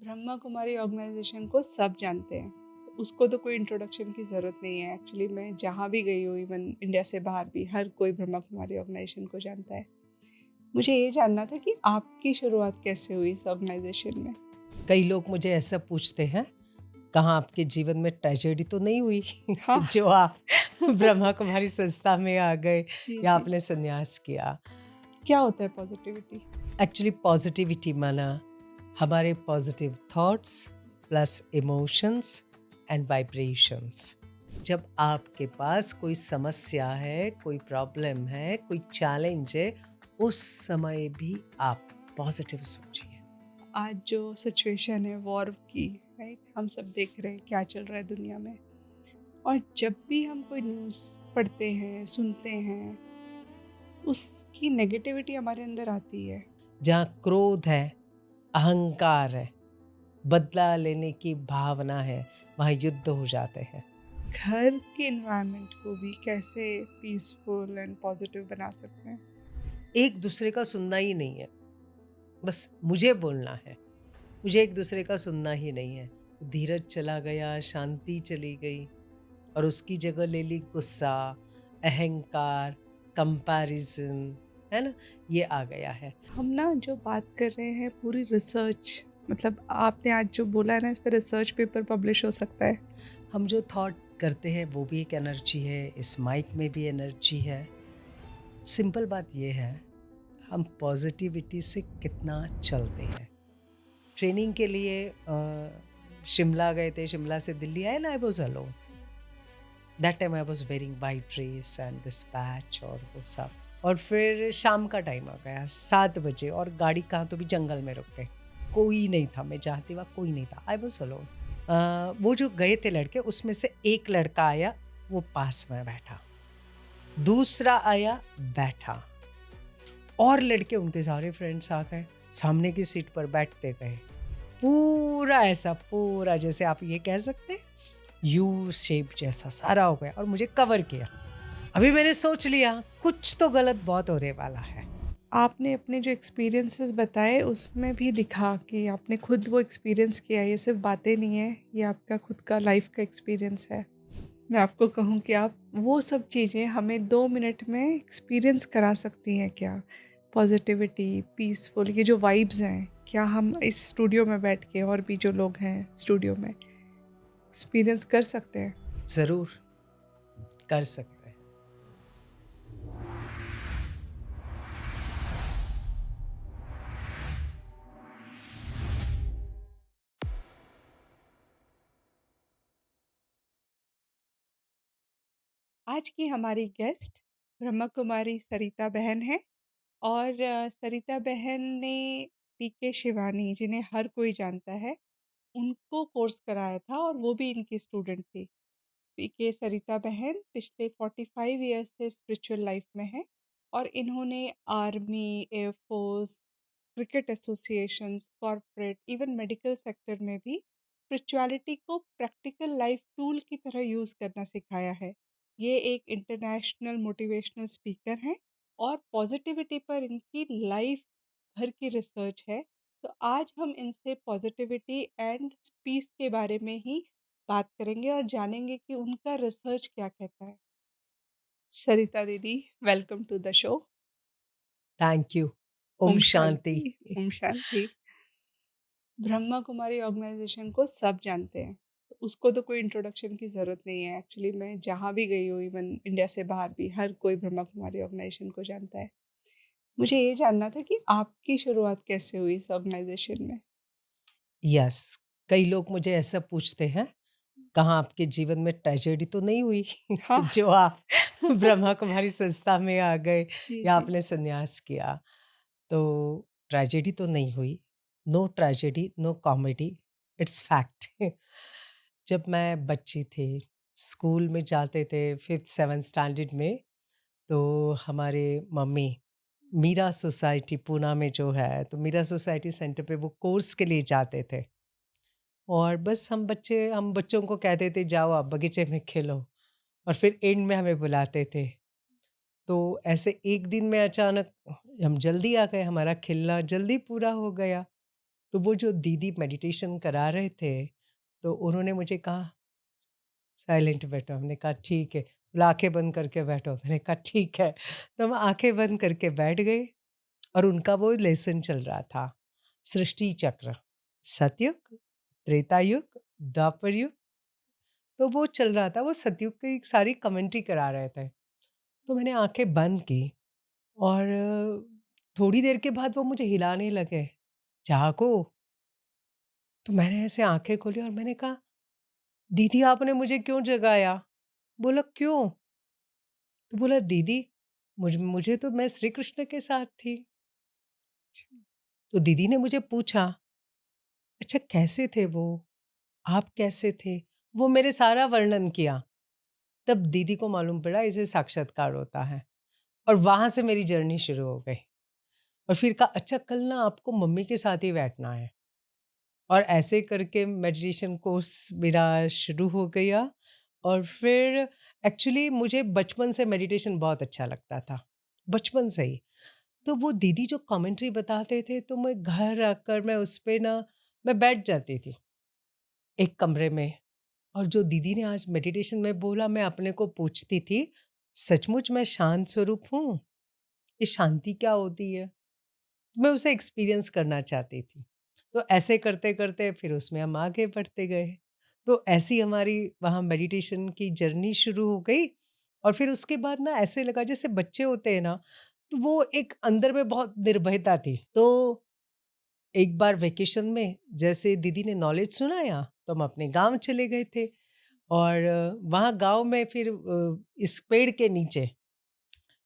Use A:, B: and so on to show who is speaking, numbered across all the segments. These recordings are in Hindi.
A: ब्रह्मा कुमारी ऑर्गेनाइजेशन को सब जानते हैं। तो उसको तो कोई इंट्रोडक्शन की ज़रूरत नहीं है। एक्चुअली मैं जहाँ भी गई हूँ, इवन इंडिया से बाहर भी, हर कोई ब्रह्मा कुमारी ऑर्गेनाइजेशन को जानता है। मुझे ये जानना था कि आपकी शुरुआत कैसे हुई इस ऑर्गेनाइजेशन में?
B: कई लोग मुझे ऐसा पूछते हैं, कहाँ आपके जीवन में ट्रेजेडी तो नहीं हुई
A: हाँ।
B: जो आप ब्रह्मा कुमारी संस्था में आ गए
A: जी,
B: या
A: जी।
B: आपने संन्यास किया।
A: क्या होता है पॉजिटिविटी?
B: एक्चुअली पॉजिटिविटी माना हमारे positive thoughts plus emotions and vibrations. जब आपके पास कोई समस्या है, कोई प्रॉब्लम है, कोई चैलेंज है, उस समय भी आप पॉजिटिव सोचिए।
A: आज जो सिचुएशन है वॉर की, राइट? हम सब देख रहे हैं क्या चल रहा है दुनिया में। और जब भी हम कोई न्यूज़ पढ़ते हैं, सुनते हैं, उसकी नेगेटिविटी हमारे अंदर आती है।
B: जहाँ क्रोध है, अहंकार है, बदला लेने की भावना है, वहाँ युद्ध हो जाते हैं।
A: घर के एनवायरनमेंट को भी कैसे पीसफुल एंड पॉजिटिव बना सकते हैं?
B: एक दूसरे का सुनना ही नहीं है, बस मुझे बोलना है। मुझे एक दूसरे का सुनना ही नहीं है। धीरज चला गया, शांति चली गई और उसकी जगह ले ली गुस्सा, अहंकार, कंपैरिज़न, है ना? ये आ गया है।
A: हम ना जो बात कर रहे हैं पूरी रिसर्च, मतलब आपने आज जो बोला है ना, इस पे रिसर्च पेपर पब्लिश हो सकता है।
B: हम जो थॉट करते हैं वो भी एक एनर्जी है, इस माइक में भी एनर्जी है। सिंपल बात ये है, हम पॉज़िटिविटी से कितना चलते हैं। ट्रेनिंग के लिए शिमला गए थे, शिमला से दिल्ली आए ना, I was alone. That time I was wearing white dress and this patch और वो सब। और फिर शाम का टाइम आ गया 7 बजे और गाड़ी कहाँ तो भी जंगल में रुक गई। कोई नहीं था, मैं जहाँ थी वहाँ कोई नहीं था, आई वाज़ अलोन। वो जो गए थे लड़के उसमें से एक लड़का आया, वो पास में बैठा। दूसरा आया, बैठा। और लड़के उनके सारे फ्रेंड्स आ गए, सामने की सीट पर बैठते गए। पूरा ऐसा पूरा जैसे आप ये कह सकते हैं यू शेप जैसा सारा हो गया और मुझे कवर किया। अभी मैंने सोच लिया कुछ तो गलत बहुत होने वाला है।
A: आपने अपने जो एक्सपीरियंसेस बताए उसमें भी दिखा कि आपने खुद वो एक्सपीरियंस किया है। ये सिर्फ बातें नहीं है, ये आपका खुद का लाइफ का एक्सपीरियंस है। मैं आपको कहूँ कि आप वो सब चीज़ें हमें 2 मिनट में एक्सपीरियंस करा सकती हैं क्या? पॉज़िटिविटी, पीसफुल, ये जो वाइब्स हैं, क्या हम इस स्टूडियो में बैठ के और भी जो लोग हैं स्टूडियो में एक्सपीरियंस कर सकते हैं?
B: ज़रूर कर सकते हैं।
A: आज की हमारी गेस्ट ब्रह्मा कुमारी सरिता बहन है। और सरिता बहन ने पीके शिवानी, जिन्हें हर कोई जानता है, उनको कोर्स कराया था और वो भी इनकी स्टूडेंट थी। पीके सरिता बहन पिछले 45 ईयर्स से स्पिरिचुअल लाइफ में है और इन्होंने army, air force, cricket associations, corporate, even medical sector में भी स्पिरिचुअलिटी को प्रैक्टिकल लाइफ टूल की तरह यूज़ करना सिखाया है। ये एक इंटरनेशनल मोटिवेशनल स्पीकर हैं और पॉजिटिविटी पर इनकी लाइफ भर की रिसर्च है। तो आज हम इनसे पॉजिटिविटी एंड पीस के बारे में ही बात करेंगे और जानेंगे कि उनका रिसर्च क्या कहता है। सरिता दीदी, welcome to the show.
B: Thank you. ओम
A: ओम
B: शांति।
A: शांति। ओम शांति। ब्रह्मा कुमारी ऑर्गेनाइजेशन को सब जानते हैं। तो उसको तो कोई इंट्रोडक्शन की ज़रूरत नहीं है। एक्चुअली मैं जहाँ भी गई हूँ, इवन इंडिया से बाहर भी, हर कोई ब्रह्मा कुमारी ऑर्गेनाइजेशन को जानता है। मुझे ये जानना था कि आपकी शुरुआत कैसे हुई इस ऑर्गेनाइजेशन में?
B: यस, कई लोग मुझे ऐसा पूछते हैं, कहाँ आपके जीवन में ट्रेजेडी तो नहीं हुई
A: हाँ।
B: जो आप ब्रह्मा कुमारी संस्था में आ गए
A: जी,
B: या
A: जी।
B: आपने संन्यास किया। तो ट्रेजेडी तो नहीं हुई। No tragedy, no comedy, it's fact. जब मैं बच्ची थी, स्कूल में जाते थे 5th-7th स्टैंडर्ड में, तो हमारे मम्मी मीरा सोसाइटी पूना में जो है, तो मीरा सोसाइटी सेंटर पे वो कोर्स के लिए जाते थे। और बस हम बच्चों को कहते थे जाओ आप बगीचे में खेलो और फिर एंड में हमें बुलाते थे। तो ऐसे एक दिन में अचानक हम जल्दी आ गए, हमारा खेलना जल्दी पूरा हो गया। तो वो जो दीदी मेडिटेशन करा रहे थे, तो उन्होंने मुझे कहा, "साइलेंट बैठो।" हमने कहा, "ठीक है।" बोला, "आँखें बंद करके बैठो।" मैंने कहा, "ठीक है।" तो हम आँखें बंद करके बैठ गए और उनका वो लेसन चल रहा था, सृष्टि चक्र, सतयुग, त्रेता युग, द्वापर युग, तो वो चल रहा था, वो सतयुग की सारी कमेंट्री करा रहे थे। तो मैंने आँखें बंद की और थोड़ी देर के बाद वो मुझे हिलाने लगे, "जागो।" तो मैंने ऐसे आँखें खोली और मैंने कहा, "दीदी आपने मुझे क्यों जगाया?" बोला, "क्यों?" तो बोला, "दीदी मुझे तो मैं श्री कृष्ण के साथ थी।"
A: अच्छा।
B: तो दीदी ने मुझे पूछा, "अच्छा कैसे थे वो? आप कैसे थे?" वो मेरे सारा वर्णन किया। तब दीदी को मालूम पड़ा इसे साक्षात्कार होता है और वहाँ से मेरी जर्नी शुरू हो गई। और फिर कहा, "अच्छा कल ना आपको मम्मी के साथ ही बैठना है।" और ऐसे करके मेडिटेशन कोर्स मेरा शुरू हो गया और फिर एक्चुअली मुझे बचपन से मेडिटेशन बहुत अच्छा लगता था, बचपन से ही। तो वो दीदी जो कमेंट्री बताते थे तो मैं घर आकर मैं उस पे ना मैं बैठ जाती थी एक कमरे में और जो दीदी ने आज मेडिटेशन में बोला मैं अपने को पूछती थी, सचमुच मैं शांत स्वरूप हूँ? ये शांति क्या होती है? मैं उसे एक्सपीरियंस करना चाहती थी। तो ऐसे करते-करते फिर उसमें हम आगे बढ़ते गए। तो ऐसी हमारी वहाँ मेडिटेशन की जर्नी शुरू हो गई और फिर उसके बाद ना ऐसे लगा जैसे बच्चे होते हैं ना, तो वो एक अंदर में बहुत निर्भयता थी। तो एक बार वेकेशन में जैसे दीदी ने नॉलेज सुनाया, तो हम अपने गाँव चले गए थे और वहाँ गाँव में फिर इस पेड़ के नीचे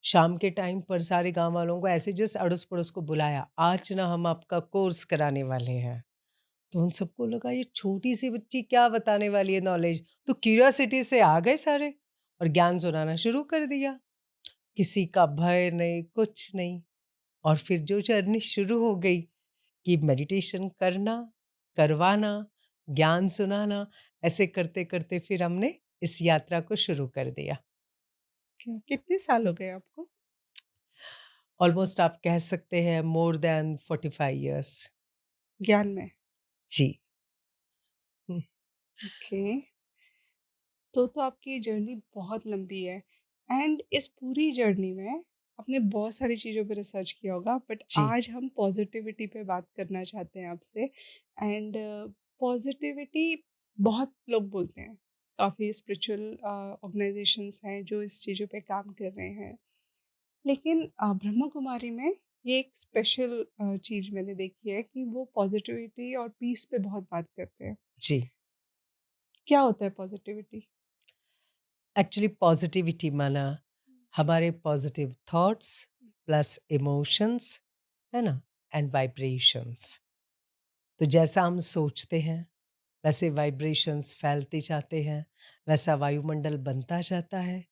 B: शाम के टाइम पर सारे गाँव वालों को ऐसे जस्ट अड़ोस-पड़ोस को बुलाया, आज ना हम आपका कोर्स कराने वाले हैं। तो उन सबको लगा ये छोटी-सी बच्ची क्या बताने वाली है नॉलेज, तो क्यूरियोसिटी से आ गए सारे और ज्ञान सुनाना शुरू कर दिया। किसी का भय नहीं, कुछ नहीं और फिर जो जर्नी शुरू हो गई कि मेडिटेशन करना, करवाना, ज्ञान सुनाना, ऐसे करते-करते फिर हमने इस यात्रा को शुरू कर दिया।
A: कितने साल हो गए आपको
B: ऑलमोस्ट आप कह सकते हैं मोर दैन 45 इयर्स।
A: ज्ञान में?
B: जी। हुँ,
A: ओके। तो आपकी जर्नी बहुत लंबी है एंड इस पूरी जर्नी में आपने बहुत सारी चीज़ों पे रिसर्च किया होगा बट
B: जी,
A: आज हम पॉजिटिविटी पे बात करना चाहते हैं आपसे एंड पॉजिटिविटी बहुत लोग बोलते हैं, काफ़ी स्पिरिचुअल ऑर्गेनाइजेशंस हैं जो इस चीज़ों पे काम कर रहे हैं, लेकिन ब्रह्मा कुमारी में ये एक स्पेशल चीज़ मैंने देखी है कि वो पॉजिटिविटी और पीस पे बहुत बात करते हैं।
B: जी।
A: क्या होता है पॉजिटिविटी?
B: एक्चुअली पॉज़िटिविटी माना हमारे पॉज़िटिव थॉट्स प्लस इमोशंस, है ना? And vibrations. तो जैसा हम सोचते हैं, वैसे वाइब्रेशंस फैलते जाते हैं, वैसा वायुमंडल बनता जाता है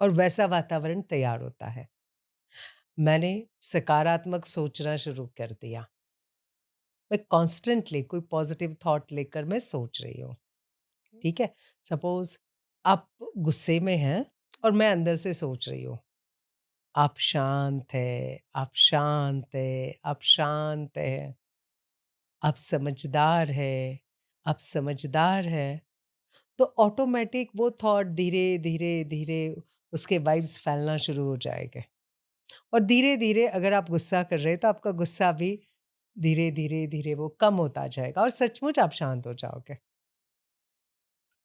B: और वैसा वातावरण तैयार होता है। मैंने सकारात्मक सोचना शुरू कर दिया। मैं कॉन्स्टेंटली कोई पॉज़िटिव थॉट लेकर मैं सोच रही हूँ, ठीक है? सपोज़ आप गुस्से में हैं और मैं अंदर से सोच रही हूँ, आप शांत हैं, आप शांत हैं, आप शांत हैं, आप समझदार हैं, आप समझदार हैं। तो ऑटोमैटिक वो थॉट धीरे, धीरे, धीरे उसके वाइब्स फैलना शुरू हो जाएँगे और धीरे-धीरे अगर आप गुस्सा कर रहे हैं तो आपका गुस्सा भी धीरे, धीरे, धीरे वो कम होता जाएगा और सचमुच आप शांत हो जाओगे।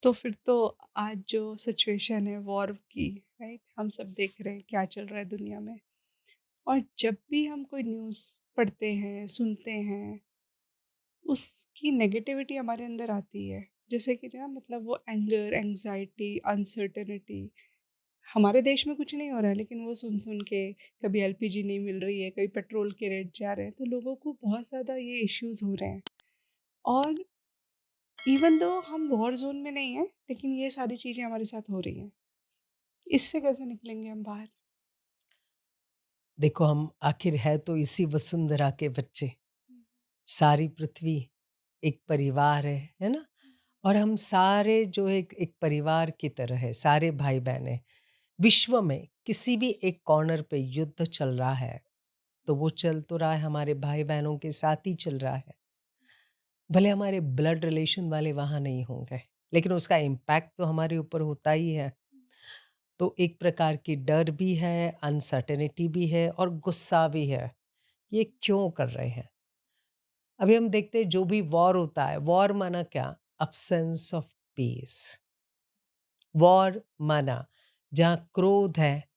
A: तो फिर तो आज जो सिचुएशन है वॉर की, राइट? हम सब देख रहे हैं क्या चल रहा है दुनिया में और जब भी हम कोई न्यूज़ पढ़ते हैं, सुनते हैं, उसकी नेगेटिविटी हमारे अंदर आती है। जैसे कि ना मतलब वो एंगर, एंग्ज़ायटी, अनसर्टेनिटी हमारे देश में कुछ नहीं हो रहा है लेकिन वो सुन-सुन के कभी एलपीजी नहीं मिल रही है, कभी पेट्रोल के रेट जा रहे हैं, तो लोगों को बहुत ज़्यादा ये इश्यूज़ हो रहे हैं और इवन दो हम वॉर ज़ोन में नहीं हैं, लेकिन ये सारी चीज़ें हमारे साथ हो रही हैं। इससे कैसे निकलेंगे हम बाहर?
B: देखो हम आखिर है तो इसी वसुंधरा के बच्चे।
A: हुँ,
B: सारी पृथ्वी एक परिवार है ना? और हम सारे जो एक परिवार की तरह है, सारे भाई-बहन हैं। विश्व में किसी भी एक कॉर्नर पे युद्ध चल रहा है, तो वो चल तो रहा है हमारे भाई-बहनों के साथ ही चल रहा है। भले हमारे ब्लड रिलेशन वाले वहाँ नहीं होंगे, लेकिन उसका इम्पैक्ट तो हमारे ऊपर होता ही है। तो एक प्रकार की डर भी है, अनसर्टेनिटी भी है और गुस्सा भी है। ये क्यों कर रहे हैं? अभी हम देखते हैं जो भी वॉर होता है, वॉर माना क्या? Absence of peace. वॉर माना जहाँ क्रोध है,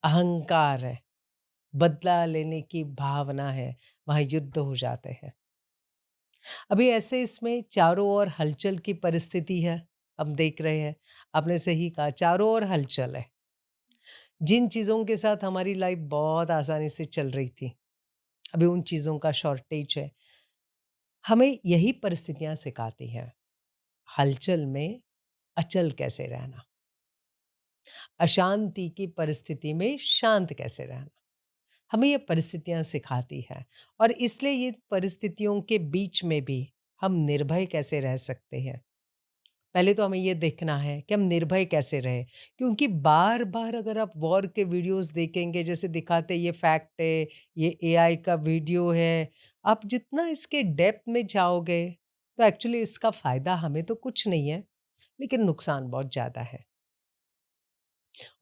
B: अहंकार है, बदला लेने की भावना है, वहाँ युद्ध हो जाते हैं। अभी ऐसे इसमें चारों ओर हलचल की परिस्थिति है, हम देख रहे हैं। आपने सही कहा, चारों ओर हलचल है। जिन चीज़ों के साथ हमारी लाइफ बहुत आसानी से चल रही थी, अभी उन चीज़ों का शॉर्टेज है। हमें यही परिस्थितियाँ सिखाती हैं, हलचल में अचल कैसे रहना, अशांति की परिस्थिति में शांत कैसे रहना। हमें ये परिस्थितियाँ सिखाती हैं और इसलिए ये परिस्थितियों के बीच में भी हम निर्भय कैसे रह सकते हैं। पहले तो हमें ये देखना है कि हम निर्भय कैसे रहें, क्योंकि बार-बार अगर आप वॉर के वीडियोज़ देखेंगे, जैसे दिखाते ये फैक्ट है, ये एआई का वीडियो है, आप जितना इसके डेप्थ में जाओगे, तो एक्चुअली इसका फ़ायदा हमें तो कुछ नहीं है, लेकिन नुकसान बहुत ज़्यादा है।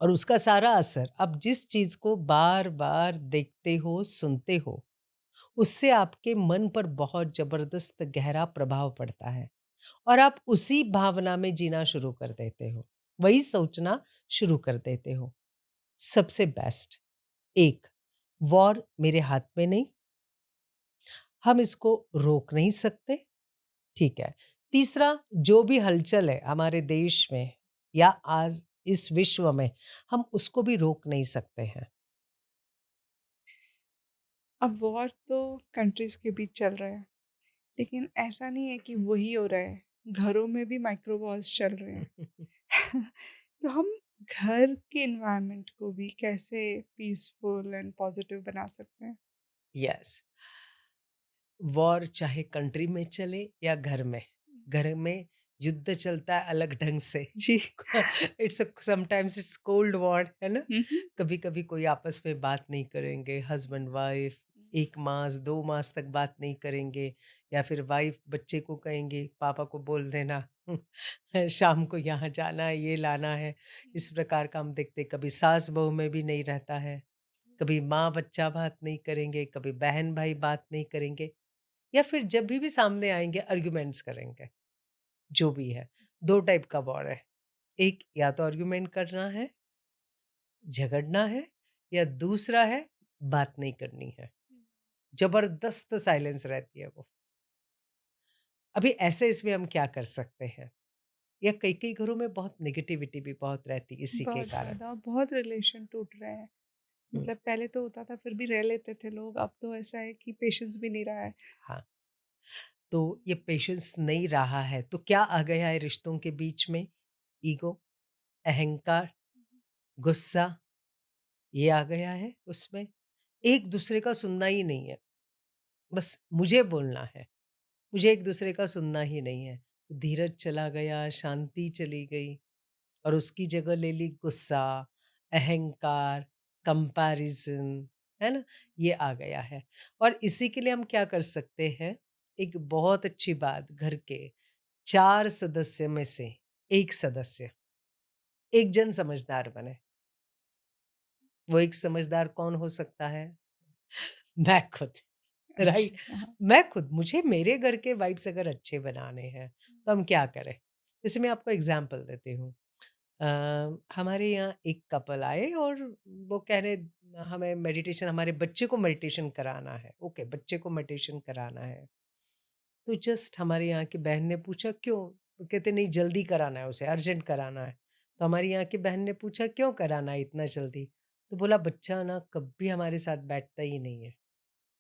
B: और उसका सारा असर आप जिस चीज़ को बार-बार देखते हो, सुनते हो, उससे आपके मन पर बहुत ज़बरदस्त गहरा प्रभाव पड़ता है। और आप उसी भावना में जीना शुरू कर देते हो, वही सोचना शुरू कर देते हो। सबसे बेस्ट, एक, वॉर मेरे हाथ में नहीं, हम इसको रोक नहीं सकते, ठीक है। तीसरा, जो भी हलचल है हमारे देश में या आज इस विश्व में, हम उसको भी रोक नहीं सकते हैं।
A: अब वॉर तो कंट्रीज़ के बीच चल रहा है, लेकिन ऐसा नहीं है कि वही हो रहा है, घरों में भी माइक्रो वॉर्स चल रहे हैं। तो हम घर के एनवायरनमेंट को भी कैसे पीसफुल एंड पॉजिटिव बना सकते हैं?
B: यस, वॉर चाहे कंट्री में चले या घर में युद्ध चलता है अलग ढंग से।
A: जी।
B: It's sometimes it's cold war, है ना?
A: हुँ, हुँ।
B: कभी कभी कोई आपस में बात नहीं करेंगे, हस्बैंड वाइफ 1 मास 2 मास तक बात नहीं करेंगे, या फिर वाइफ बच्चे को कहेंगे पापा को बोल देना शाम को यहाँ जाना है, ये लाना है। इस प्रकार का हम देखते, कभी सास बहू में भी नहीं रहता है, कभी माँ बच्चा बात नहीं करेंगे, कभी बहन भाई बात नहीं करेंगे, या फिर जब भी सामने आएँगे आर्ग्यूमेंट्स करेंगे, जो भी है। 2 टाइप का वॉर है, एक या तो आर्ग्यूमेंट करना है, झगड़ना है, या दूसरा है बात नहीं करनी है। ज़बरदस्त साइलेंस रहती है वो। अभी ऐसे इसमें हम क्या कर सकते हैं? या कई-कई घरों में बहुत नेगेटिविटी भी बहुत रहती है इसी के
A: बहुत
B: कारण।
A: ज़्यादा, बहुत रिलेशन टूट रहे हैं।
B: हुँ,
A: मतलब पहले तो होता था फिर भी रह लेते थे लोग, अब तो ऐसा है कि पेशेंस भी नहीं रहा है।
B: हाँ, तो ये पेशेंस नहीं रहा है, तो क्या आ गया है रिश्तों के बीच में? ईगो, अहंकार, गुस्सा, ये आ गया है उसमें। एक-दूसरे का सुनना ही नहीं है। बस मुझे बोलना है, मुझे एक-दूसरे का सुनना ही नहीं है। धीरज चला गया, शांति चली गई और उसकी जगह ले ली गुस्सा, अहंकार, कंपैरिज़न, है ना? ये आ गया है। और इसी के लिए हम क्या कर सकते हैं, एक बहुत अच्छी बात, घर के 4 सदस्य में से 1 सदस्य, एक जन समझदार बने। वो एक समझदार कौन हो सकता है? मैं खुद। राइट।
A: अच्छा, हाँ।
B: मैं खुद, मुझे मेरे घर के वाइब्स अगर अच्छे बनाने हैं तो हम क्या करें? जैसे मैं आपको एग्जांपल देती हूँ। हमारे यहाँ एक कपल आए और वो कह रहे हमें मेडिटेशन, हमारे बच्चे को मेडिटेशन कराना है। ओके, बच्चे को मेडिटेशन कराना है। तो जस्ट हमारे यहाँ की बहन ने पूछा क्यों? वो कहते नहीं, जल्दी कराना है, उसे अर्जेंट कराना है। तो हमारी यहाँ की बहन ने पूछा क्यों कराना है इतना जल्दी? तो बोला बच्चा ना कभी हमारे साथ बैठता ही नहीं है।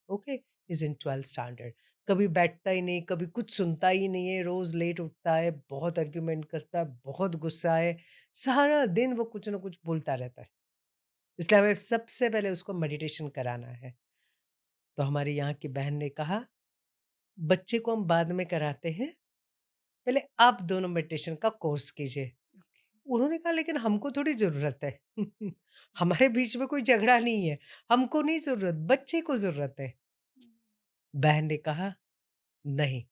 B: Okay, is in 12th standard. कभी बैठता ही नहीं, कभी कुछ सुनता ही नहीं है, रोज़ लेट उठता है, बहुत आर्ग्यूमेंट करता है, बहुत गुस्सा है, सारा दिन वो कुछ ना कुछ बोलता रहता है। इसलिए हमें सबसे पहले उसको मेडिटेशन कराना है। तो हमारी यहाँ की बहन ने कहा, "बच्चे को हम बाद में कराते हैं, पहले आप दोनों मेडिटेशन का कोर्स कीजिए।" उन्होंने कहा, "लेकिन हमको थोड़ी ज़रूरत है। हमारे बीच में कोई झगड़ा नहीं है, हमको नहीं ज़रूरत, बच्चे को ज़रूरत है।" बहन ने कहा, "नहीं।"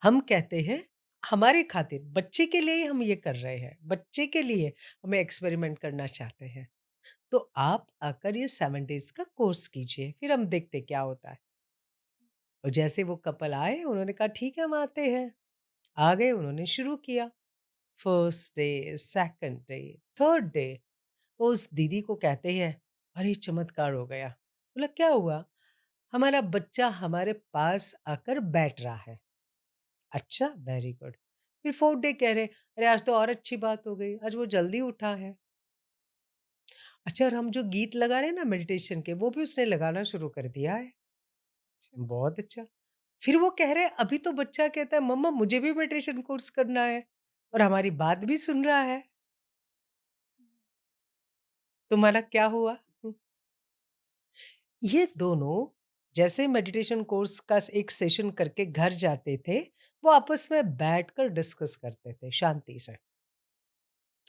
B: हम कहते हैं हमारे खातिर बच्चे के लिए ही हम ये कर रहे हैं, बच्चे के लिए हमें एक्सपेरिमेंट करना चाहते हैं। तो आप आकर ये 7 डेज़ का कोर्स कीजिए, फिर हम देखते क्या होता है। और जैसे वो कपल आए, उन्होंने कहा ठीक है हम आते हैं। आ गए, उन्होंने शुरू किया। First day, second day, third day, उस दीदी को कहते हैं, अरे चमत्कार हो गया। बोला क्या हुआ? हमारा बच्चा हमारे पास आकर बैठ रहा है। अच्छा, वेरी गुड। फिर 4th डे कह रहे, अरे आज तो और अच्छी बात हो गई, आज वो जल्दी उठा है। अच्छा, और हम जो गीत लगा रहे हैं ना मेडिटेशन के, वो भी उसने लगाना शुरू कर दिया है।
A: अच्छा।
B: बहुत अच्छा। फिर वो कह रहे हैं, अभी तो बच्चा कहता है, मम्मा मुझे भी मेडिटेशन कोर्स करना है और हमारी बात भी सुन रहा है। तुम्हारा क्या हुआ? ये दोनों जैसे मेडिटेशन कोर्स का एक सेशन करके घर जाते थे, वो आपस में बैठकर डिस्कस करते थे शांति से।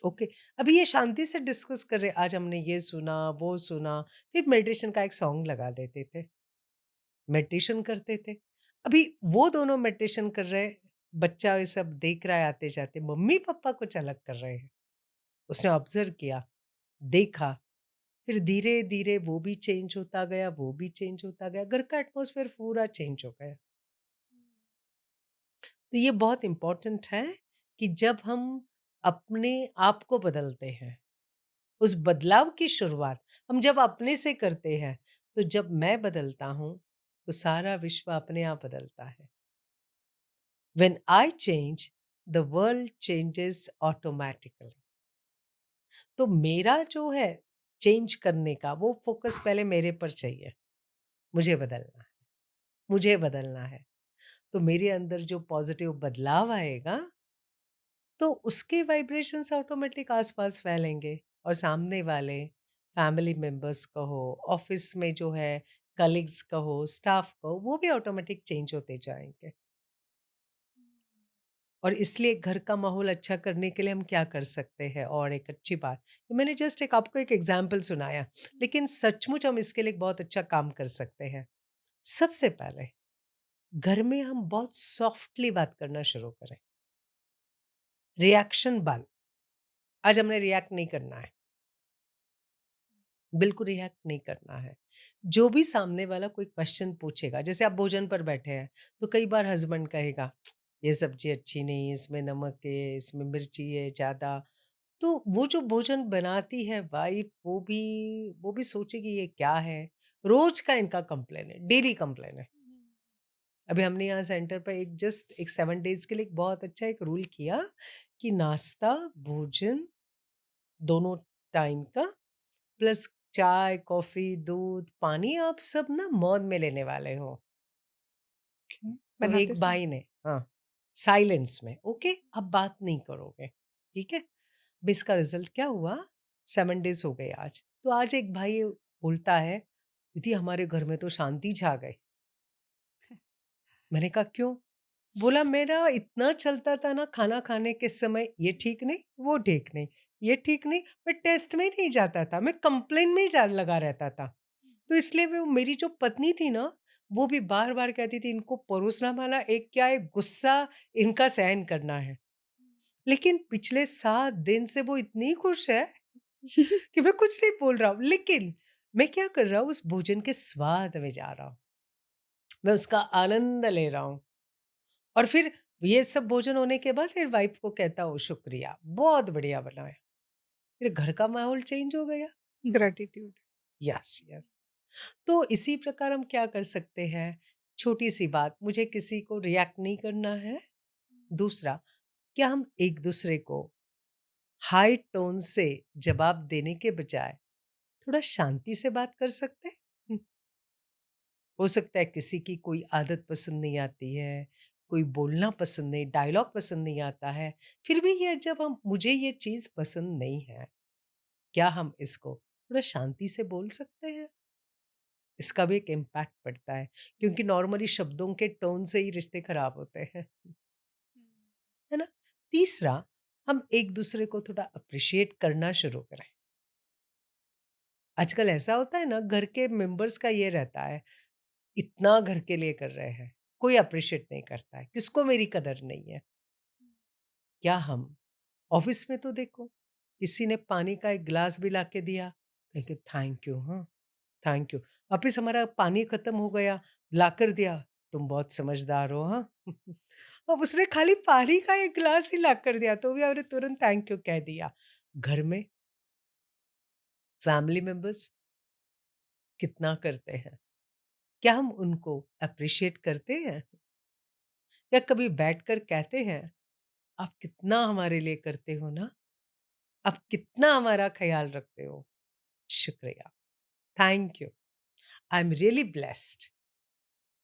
B: ओके, अभी ये शांति से डिस्कस कर रहे, आज हमने ये सुना, वो सुना, फिर मेडिटेशन का एक सॉन्ग लगा देते थे, मेडिटेशन करते थे। अभी वो दोनों मेडिटेशन कर रहे, बच्चा ये सब देख रहा है आते-जाते, मम्मी-पापा कुछ अलग कर रहे हैं। उसने ऑब्ज़र्व किया, देखा, फिर धीरे-धीरे वो भी चेंज होता गया, वो भी चेंज होता गया, घर का एटमॉस्फेयर पूरा चेंज हो गया। तो ये बहुत इम्पोर्टेंट है कि जब हम अपने आप को बदलते हैं, उस बदलाव की शुरुआत हम जब अपने से करते हैं, तो जब मैं बदलता हूँ, तो सारा विश्व अपने आप बदलता है। When I change, the world changes automatically. तो मेरा जो है चेंज करने का वो फ़ोकस पहले मेरे पर चाहिए। मुझे बदलना है, मुझे बदलना है। तो मेरे अंदर जो पॉज़िटिव बदलाव आएगा, तो उसके वाइब्रेशंस ऑटोमेटिक आस-पास फैलेंगे और सामने वाले फैमिली मेंबर्स कहो, ऑफ़िस में जो है कलीग्स कहो, स्टाफ कहो, वो भी ऑटोमेटिक चेंज होते जाएँगे। और इसलिए घर का माहौल अच्छा करने के लिए हम क्या कर सकते हैं? और एक अच्छी बात, मैंने जस्ट एक आपको एक एग्ज़ाम्पल सुनाया, लेकिन सचमुच हम इसके लिए एक बहुत अच्छा काम कर सकते हैं। सबसे पहले घर में हम बहुत सॉफ्टली बात करना शुरू करें। रिएक्शन बंद। आज हमने रिएक्ट नहीं करना है। बिल्कुल रिएक्ट नहीं करना है। जो भी सामने वाला कोई क्वेश्चन पूछेगा, जैसे आप भोजन पर बैठे हैं, तो कई बार हस्बैंड कहेगा, "ये सब्ज़ी अच्छी नहीं है, इसमें नमक है, इसमें मिर्ची है ज़्यादा।" तो वो जो भोजन बनाती है वाइफ़, वो भी सोचेगी ये क्या है? रोज़ का इनका कंप्लेन है, डेली कंप्लेन है। अभी हमने यहाँ सेंटर पे एक जस्ट एक 7 डेज़ के लिए एक बहुत अच्छा एक रूल किया कि नाश्ता, भोजन दोनों टाइम का प्लस चाय, कॉफ़ी, दूध, पानी आप सब ना मौन में लेने वाले हो।
A: ओके,
B: तो
A: बनाते
B: एक
A: समय।
B: भाई ने हाँ, साइलेंस में, ओके? आप बात नहीं करोगे, ठीक है? अब इसका रिज़ल्ट क्या हुआ? 7 डेज़ हो गए आज। तो आज एक भाई बोलता है, "दीदी हमारे घर में तो शांति छा गई।" मैंने कहा, "क्यों?" बोला, "मेरा इतना चलता था ना खाना खाने के समय, ये ठीक नहीं, वो ठीक नहीं, ये ठीक नहीं, मैं टेस्ट में ही नहीं जाता था, मैं कंप्लेन में ही जा लगा रहता था। तो इसलिए वो मेरी जो पत्नी थी ना, वो भी बार-बार कहती थी, इनको परोसना वाला एक क्या है, गुस्सा इनका सहन करना है। लेकिन पिछले 7 दिन से वो इतनी खुश है कि मैं कुछ नहीं बोल रहा हूँ, लेकिन मैं क्या कर रहा हूँ, उस भोजन के स्वाद में जा रहा हूँ। मैं उसका आनंद ले रहा हूँ और फिर ये सब भोजन होने के बाद फिर वाइफ़ को कहता हूँ, "शुक्रिया, बहुत बढ़िया बनाया।" फिर घर का माहौल चेंज हो गया।
A: ग्रैटिट्यूड।
B: Yes, yes. तो इसी प्रकार हम क्या कर सकते हैं, छोटी-सी बात, मुझे किसी को रिएक्ट नहीं करना है। दूसरा, क्या हम एक-दूसरे को हाई टोन से जवाब देने के बजाय थोड़ा शांति से बात कर सकते हैं? हो सकता है किसी की कोई आदत पसंद नहीं आती है, कोई बोलना पसंद नहीं, डायलॉग पसंद नहीं आता है, फिर भी ये जब हम मुझे ये चीज़ पसंद नहीं है, क्या हम इसको थोड़ा शांति से बोल सकते हैं? इसका भी एक इम्पैक्ट पड़ता है, क्योंकि नॉर्मली शब्दों के टोन से ही रिश्ते खराब होते हैं, है ना? तीसरा, हम एक-दूसरे को थोड़ा एप्रिशिएट करना शुरू करें। आजकल ऐसा होता है ना, घर के मेंबर्स का ये रहता है, इतना घर के लिए कर रहे हैं। कोई अप्रिशिएट नहीं करता है, किसको मेरी कदर नहीं है। क्या हम ऑफ़िस में तो देखो, किसी ने पानी का एक ग्लास भी लाके दिया, कहेंगे थैंक यू हाँ, थैंक यू। वापिस हमारा पानी खत्म हो गया, लाकर दिया, तुम बहुत समझदार हो हाँ। अब उसने खाली पानी का एक ग्लास ही लाकर दिया, तो भी हमने तुरंत थैंक यू कह दिया। घर में फैमिली मेंबर्स कितना करते हैं? क्या हम उनको एप्रिशिएट करते हैं? या कभी बैठकर कहते हैं, आप कितना हमारे लिए करते हो ना? आप कितना हमारा ख़्याल रखते हो? शुक्रिया, thank you, I am really blessed.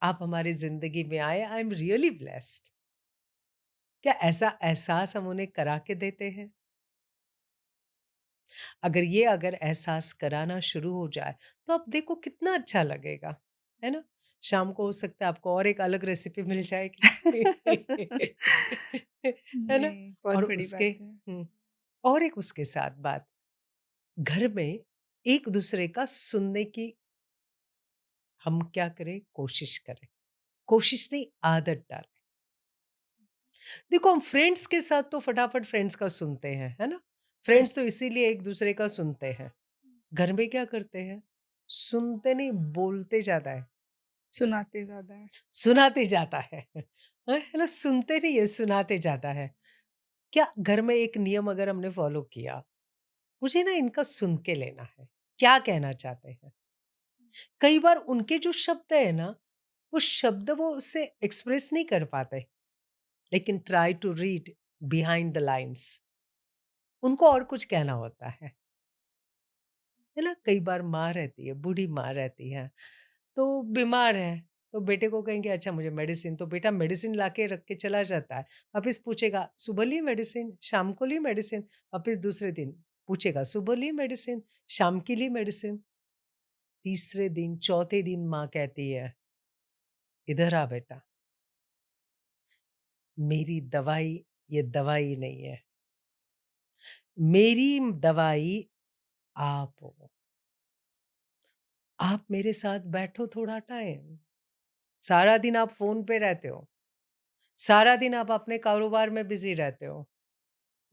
B: आप हमारी ज़िंदगी में आए, आई एम रियली ब्लेस्ड। क्या ऐसा एहसास हम उन्हें करा के देते हैं? अगर एहसास कराना शुरू हो जाए, तो अब देखो कितना अच्छा लगेगा, है ना? शाम को हो सकता है आपको और एक अलग रेसिपी मिल जाएगी। है ना?
A: नहीं, बहुत
B: और
A: बड़ी
B: उसके
A: बात है।
B: और एक उसके साथ बात, घर में एक-दूसरे का सुनने की हम क्या करें, कोशिश करें। कोशिश नहीं, आदत डालें। देखो हम फ्रेंड्स के साथ तो फटाफट फ्रेंड्स का सुनते हैं, है ना?
A: हुँ,
B: फ्रेंड्स तो इसीलिए एक-दूसरे का सुनते हैं। घर में क्या करते हैं? सुनते नहीं, बोलते ज़्यादा है,
A: सुनाते ज़्यादा हैं।
B: सुनाते ज़्यादा है। है ना? सुनते नहीं है, सुनाते ज़्यादा है। क्या घर में एक नियम अगर हमने फ़ॉलो किया, मुझे ना इनका सुन के लेना है, क्या कहना चाहते हैं? कई बार उनके जो शब्द हैं ना, वो शब्द वो उससे एक्सप्रेस नहीं कर पाते, लेकिन try to read behind the lines, उनको और कुछ कहना होता है ना? कई बार माँ रहती है, बूढ़ी माँ रहती है, तो बीमार है, तो बेटे को कहेंगे अच्छा मुझे मेडिसिन, तो बेटा मेडिसिन लाके रख के चला जाता है। वापिस पूछेगा सुबह ली मेडिसिन, शाम को ली मेडिसिन, वापिस दूसरे दिन पूछेगा सुबह ली मेडिसिन, शाम की ली मेडिसिन। तीसरे दिन, चौथे दिन माँ कहती है, इधर आ बेटा, मेरी दवाई ये दवाई नहीं है, मेरी दवाई आप हो। आप मेरे साथ बैठो थोड़ा टाइम, सारा दिन आप फ़ोन पे रहते हो। सारा दिन आप अपने कारोबार में बिज़ी रहते हो।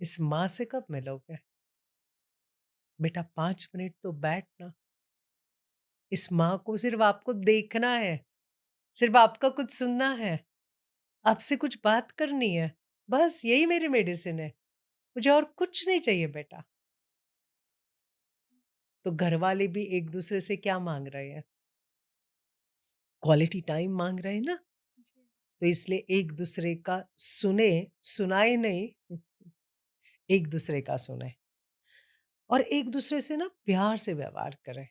B: इस माँ से कब मिलोगे? बेटा 5 मिनट तो बैठ ना। इस माँ को सिर्फ़ आपको देखना है, सिर्फ़ आपका कुछ सुनना है, आपसे कुछ बात करनी है। बस यही मेरी मेडिसिन है। मुझे और कुछ नहीं चाहिए बेटा। तो घरवाले भी एक-दूसरे से क्या माँग रहे हैं? क्वालिटी टाइम माँग रहे हैं ना?
A: जी।
B: तो इसलिए एक-दूसरे का सुने, सुनाए नहीं, एक-दूसरे का सुने और एक-दूसरे से ना प्यार से व्यवहार करें।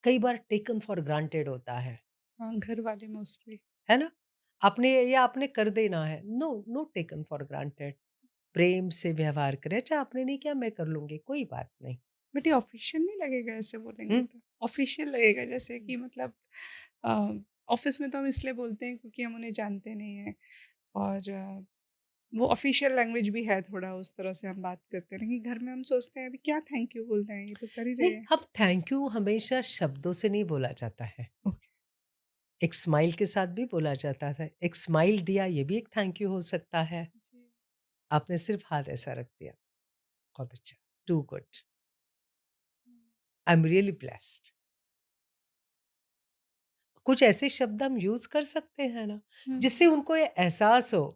B: कई बार टेकन फॉर ग्रांटेड होता
A: हाँ, घर वाले मोस्टली।
B: है ना? आपने कर देना है। No, no taken for granted. प्रेम से व्यवहार करें, अच्छा आपने नहीं किया मैं कर लूँगी, कोई बात नहीं।
A: बट ये ऑफ़िशियल नहीं लगेगा ऐसे बोलेंगे
B: हुँ?
A: तो? ऑफ़िशियल लगेगा जैसे कि मतलब अ, ऑफ़िस में तो हम इसलिए बोलते हैं क्योंकि हम उन्हें जानते नहीं हैं और वो ऑफ़िशियल लैंग्वेज भी है थोड़ा उस तरह से हम बात करते हैं। लेकिन घर में हम सोचते हैं अभी क्या थैंक यू बोल रहे हैं, ये तो कर ही रहे
B: नहीं,
A: हैं।
B: अब थैंक यू हमेशा शब्दों से नहीं बोला जाता है।
A: ओके।
B: एक स्माइल के साथ भी बोला जाता है। एक स्माइल दिया ये भी एक थैंक यू हो सकता है।
A: जी।
B: आपने सिर्फ़ हाथ ऐसा रख दिया, बहुत अच्छा, too good, I am really blessed. कुछ ऐसे शब्द हम यूज़ कर सकते हैं ना,
A: हुँ,
B: जिससे उनको ये एहसास हो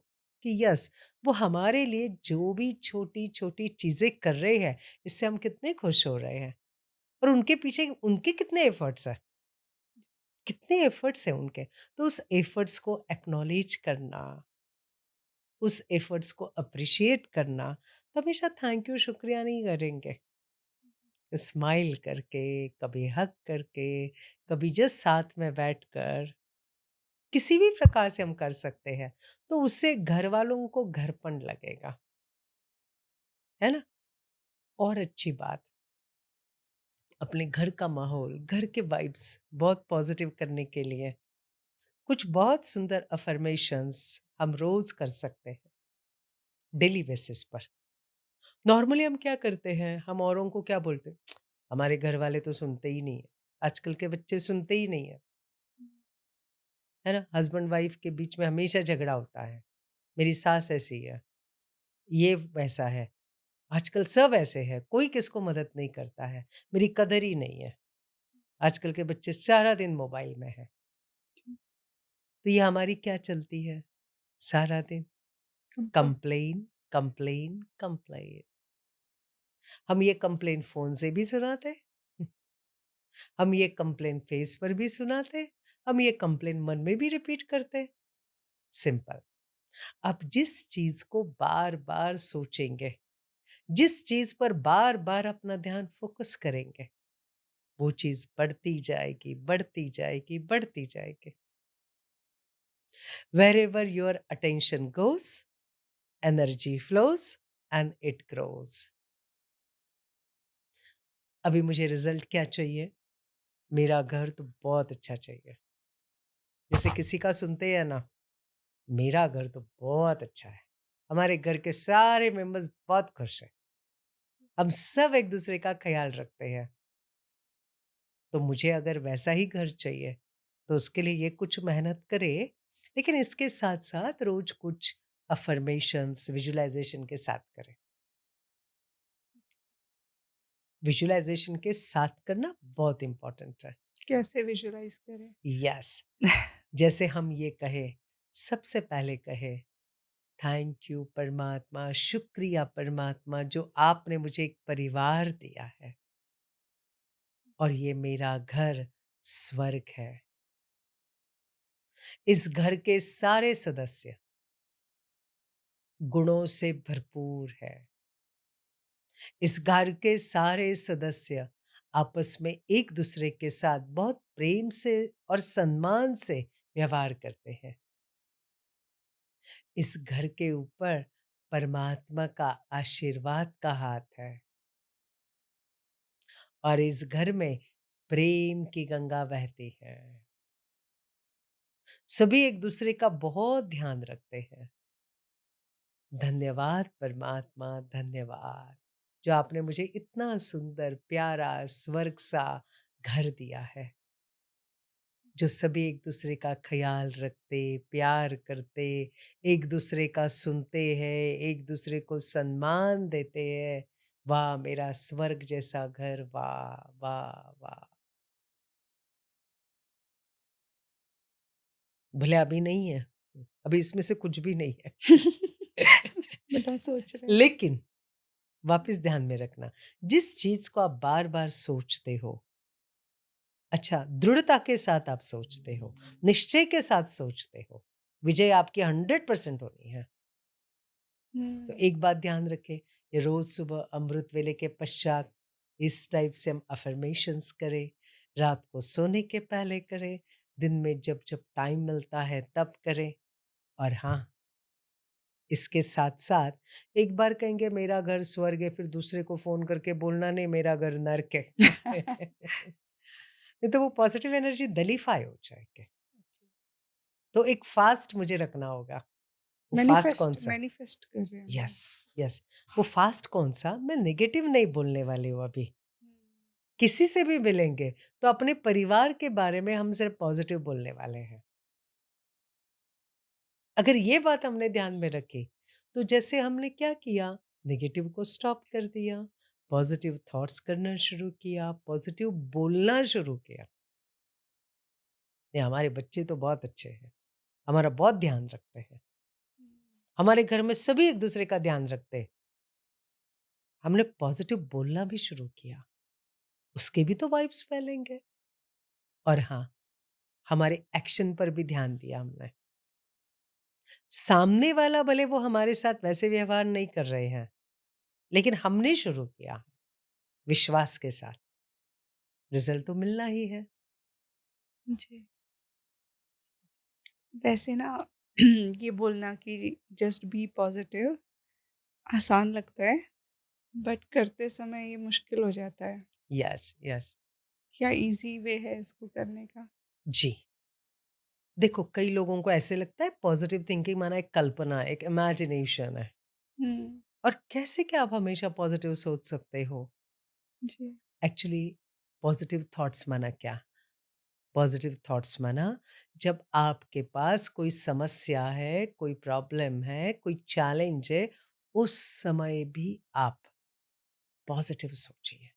B: कि यस, वो हमारे लिए जो भी छोटी-छोटी चीज़ें कर रहे हैं, इससे हम कितने खुश हो रहे हैं और उनके पीछे उनके कितने एफर्ट्स हैं, कितने एफर्ट्स हैं उनके। तो उस एफर्ट्स को एक्नॉलेज करना, उस एफर्ट्स को एप्रिशिएट करना, तो हमेशा थैंक यू, शुक्रिया नहीं करेंगे। स्माइल करके, कभी हग करके, कभी जस्ट साथ में बैठकर किसी भी प्रकार से हम कर सकते हैं, तो उससे घरवालों को घरपन लगेगा, है ना? और अच्छी बात, अपने घर का माहौल, घर के वाइब्स बहुत पॉज़िटिव करने के लिए कुछ बहुत सुंदर अफ़र्मेशंस हम रोज़ कर सकते हैं, डेली बेसिस पर। नॉर्मली हम क्या करते हैं, हम औरों को क्या बोलते हैं, हमारे घर वाले तो सुनते ही नहीं हैं, आजकल के बच्चे सुनते ही नहीं हैं। है ना? हस्बैंड वाइफ के बीच में हमेशा झगड़ा होता है। मेरी सास ऐसी है, ये वैसा है। आजकल सब ऐसे हैं, कोई किसको मदद नहीं करता है। मेरी कदर ही नहीं है। आजकल के बच्चे सारा दिन मोबाइल में हैं। तो ये हमारी क्या चलती है सारा दिन?
A: कंपेयर।
B: Complain, complain, complain. हम ये कंप्लेन फ़ोन से भी सुनाते हैं, हम ये कंप्लेन फ़ेस पर भी सुनाते, हम ये कंप्लेन मन में भी रिपीट करते। सिंपल। आप जिस चीज़ को बार-बार सोचेंगे, जिस चीज़ पर बार-बार अपना ध्यान फ़ोकस करेंगे, वो चीज़ बढ़ती जाएगी, बढ़ती जाएगी, बढ़ती जाएगी। Wherever your attention goes, energy flows and it grows. अभी मुझे रिज़ल्ट क्या चाहिए? मेरा घर तो बहुत अच्छा चाहिए। जैसे किसी का सुनते हैं ना, मेरा घर तो बहुत अच्छा है। हमारे घर के सारे मेंबर्स बहुत खुश हैं। हम सब एक-दूसरे का ख़्याल रखते हैं। तो मुझे अगर वैसा ही घर चाहिए, तो उसके लिए ये कुछ मेहनत करें, लेकिन इसके साथ-साथ रोज़ कुछ अफ़र्मेशंस, विजुअलाइज़ेशन के साथ करें। विजुअलाइज़ेशन के साथ करना बहुत इम्पोर्टेंट है।
A: कैसे विजुअलाइज़ करें?
B: यस, जैसे हम ये कहें, सबसे पहले कहें, थैंक यू परमात्मा, शुक्रिया परमात्मा जो आपने मुझे एक परिवार दिया है और ये मेरा घर स्वर्ग है। इस घर के सारे सदस्य गुणों से भरपूर है। इस घर के सारे सदस्य आपस में एक-दूसरे के साथ बहुत प्रेम से और सम्मान से व्यवहार करते हैं। इस घर के ऊपर परमात्मा का आशीर्वाद का हाथ है और इस घर में प्रेम की गंगा बहती है। सभी एक-दूसरे का बहुत ध्यान रखते हैं। धन्यवाद परमात्मा, धन्यवाद, जो आपने मुझे इतना सुंदर, प्यारा, स्वर्ग सा घर दिया है। जो सभी एक-दूसरे का ख़्याल रखते, प्यार करते, एक-दूसरे का सुनते हैं, एक-दूसरे को सम्मान देते हैं। वाह! मेरा स्वर्ग जैसा घर, वाह! वाह! वाह! भले अभी नहीं है, अभी इसमें से कुछ भी नहीं है।
A: बट हम सोच रहे हैं।
B: लेकिन वापस ध्यान में रखना, जिस चीज़ को आप बार-बार सोचते हो, अच्छा, दृढ़ता के साथ आप सोचते हो, निश्चय के साथ सोचते हो, विजय आपकी 100% होनी है। तो
A: हुँ।
B: एक बात ध्यान रखें, ये रोज़ सुबह अमृत वेले के पश्चात इस टाइप से हम अफ़र्मेशंस करें, रात को सोने के पहले करें, दिन में जब-जब टाइम मिलता है तब करें और हाँ, इसके साथ-साथ एक बार कहेंगे मेरा घर स्वर्ग है, फिर दूसरे को फ़ोन करके बोलना नहीं मेरा घर नर्क है। नहीं तो वो पॉज़िटिव एनर्जी नलिफ़ाई हो जाएगी। तो एक फ़ास्ट मुझे रखना होगा। वो फ़ास्ट
A: मैनिफेस्ट
B: कौन-सा?
A: मैनिफेस्ट कर रहे हैं हम।
B: Yes, yes. वो फ़ास्ट कौन-सा? मैं नेगेटिव नहीं बोलने वाली हूँ अभी।
A: हुँ।
B: किसी से भी मिलेंगे, तो अपने परिवार के बारे में हम सिर्फ़ पॉज़िटिव बोलने वाले हैं। अगर ये बात हमने ध्यान में रखी, तो जैसे हमने क्या किया, नेगेटिव को स्टॉप कर दिया, पॉज़िटिव थॉट्स करना शुरू किया, पॉज़िटिव बोलना शुरू किया। ये हमारे बच्चे तो बहुत अच्छे हैं, हमारा बहुत ध्यान रखते हैं। हमारे घर में सभी एक-दूसरे का ध्यान रखते हैं। हमने पॉज़िटिव बोलना भी शुरू किया, उसके भी तो वाइब्स फैलेंगे। और हाँ, हमारे एक्शन पर भी ध्यान दिया हमने। सामने वाला भले वो हमारे साथ वैसे व्यवहार नहीं कर रहे हैं, लेकिन हमने शुरू किया विश्वास के साथ, रिज़ल्ट तो मिलना ही है।
A: जी। वैसे ना ये बोलना कि जस्ट बी पॉज़िटिव आसान लगता है, बट करते समय ये मुश्किल हो जाता है।
B: Yes, yes.
A: क्या ईज़ी वे है इसको करने का?
B: जी। देखो कई लोगों को ऐसे लगता है पॉज़िटिव थिंकिंग माना एक कल्पना, एक इमेजिनेशन है
A: हुँ।
B: और कैसे क्या आप हमेशा पॉज़िटिव सोच सकते हो?
A: जी।
B: एक्चुअली पॉज़िटिव थॉट्स माना क्या? पॉजिटिव थॉट्स माना जब आपके पास कोई समस्या है, कोई प्रॉब्लम है, कोई चैलेंज है, उस समय भी आप पॉजिटिव सोचिए।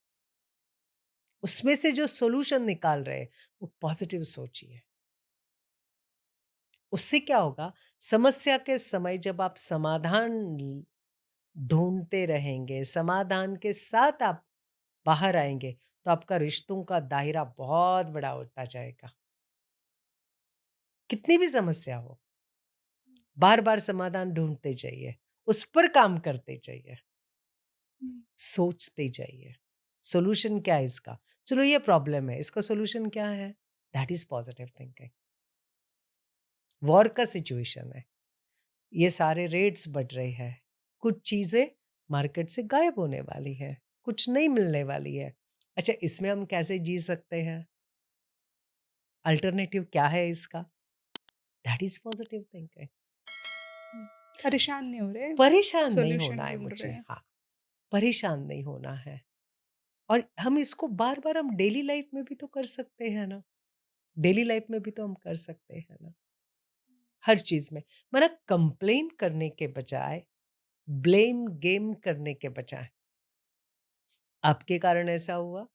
B: उसमें से जो सॉल्यूशन निकाल रहे हैं, वो पॉजिटिव सोचिए। उससे क्या होगा, समस्या के समय जब आप समाधान ढूँढते रहेंगे, समाधान के साथ आप बाहर आएँगे, तो आपका रिश्तों का दायरा बहुत बड़ा होता जाएगा। कितनी भी समस्या हो, बार-बार समाधान ढूँढते जाइए, उस पर काम करते जाइए,
A: हुँ,
B: सोचते जाइए। सॉल्यूशन क्या है इसका? चलो ये प्रॉब्लम है, इसका सॉल्यूशन क्या है? That is positive thinking. War का सिचुएशन है, ये सारे रेट्स बढ़ रहे हैं, कुछ चीज़ें मार्केट से गायब होने वाली है, कुछ नहीं मिलने वाली है। अच्छा, इसमें हम कैसे जी सकते हैं? अल्टरनेटिव क्या है इसका? That is positive thinking.
A: हुँ। परेशान नहीं हो रहे,
B: परेशान नहीं होना
A: सॉल्यूशन
B: है
A: ढूँढ रहे
B: मुझे,
A: हैं।
B: हाँ, परेशान नहीं होना है। और हम इसको बार-बार हम डेली लाइफ में भी तो कर सकते हैं ना, डेली लाइफ में भी तो हम कर सकते हैं ना, हर चीज़ में। मतलब कंप्लेन करने के बजाय, ब्लेम गेम करने के बजाय, आपके कारण ऐसा हुआ,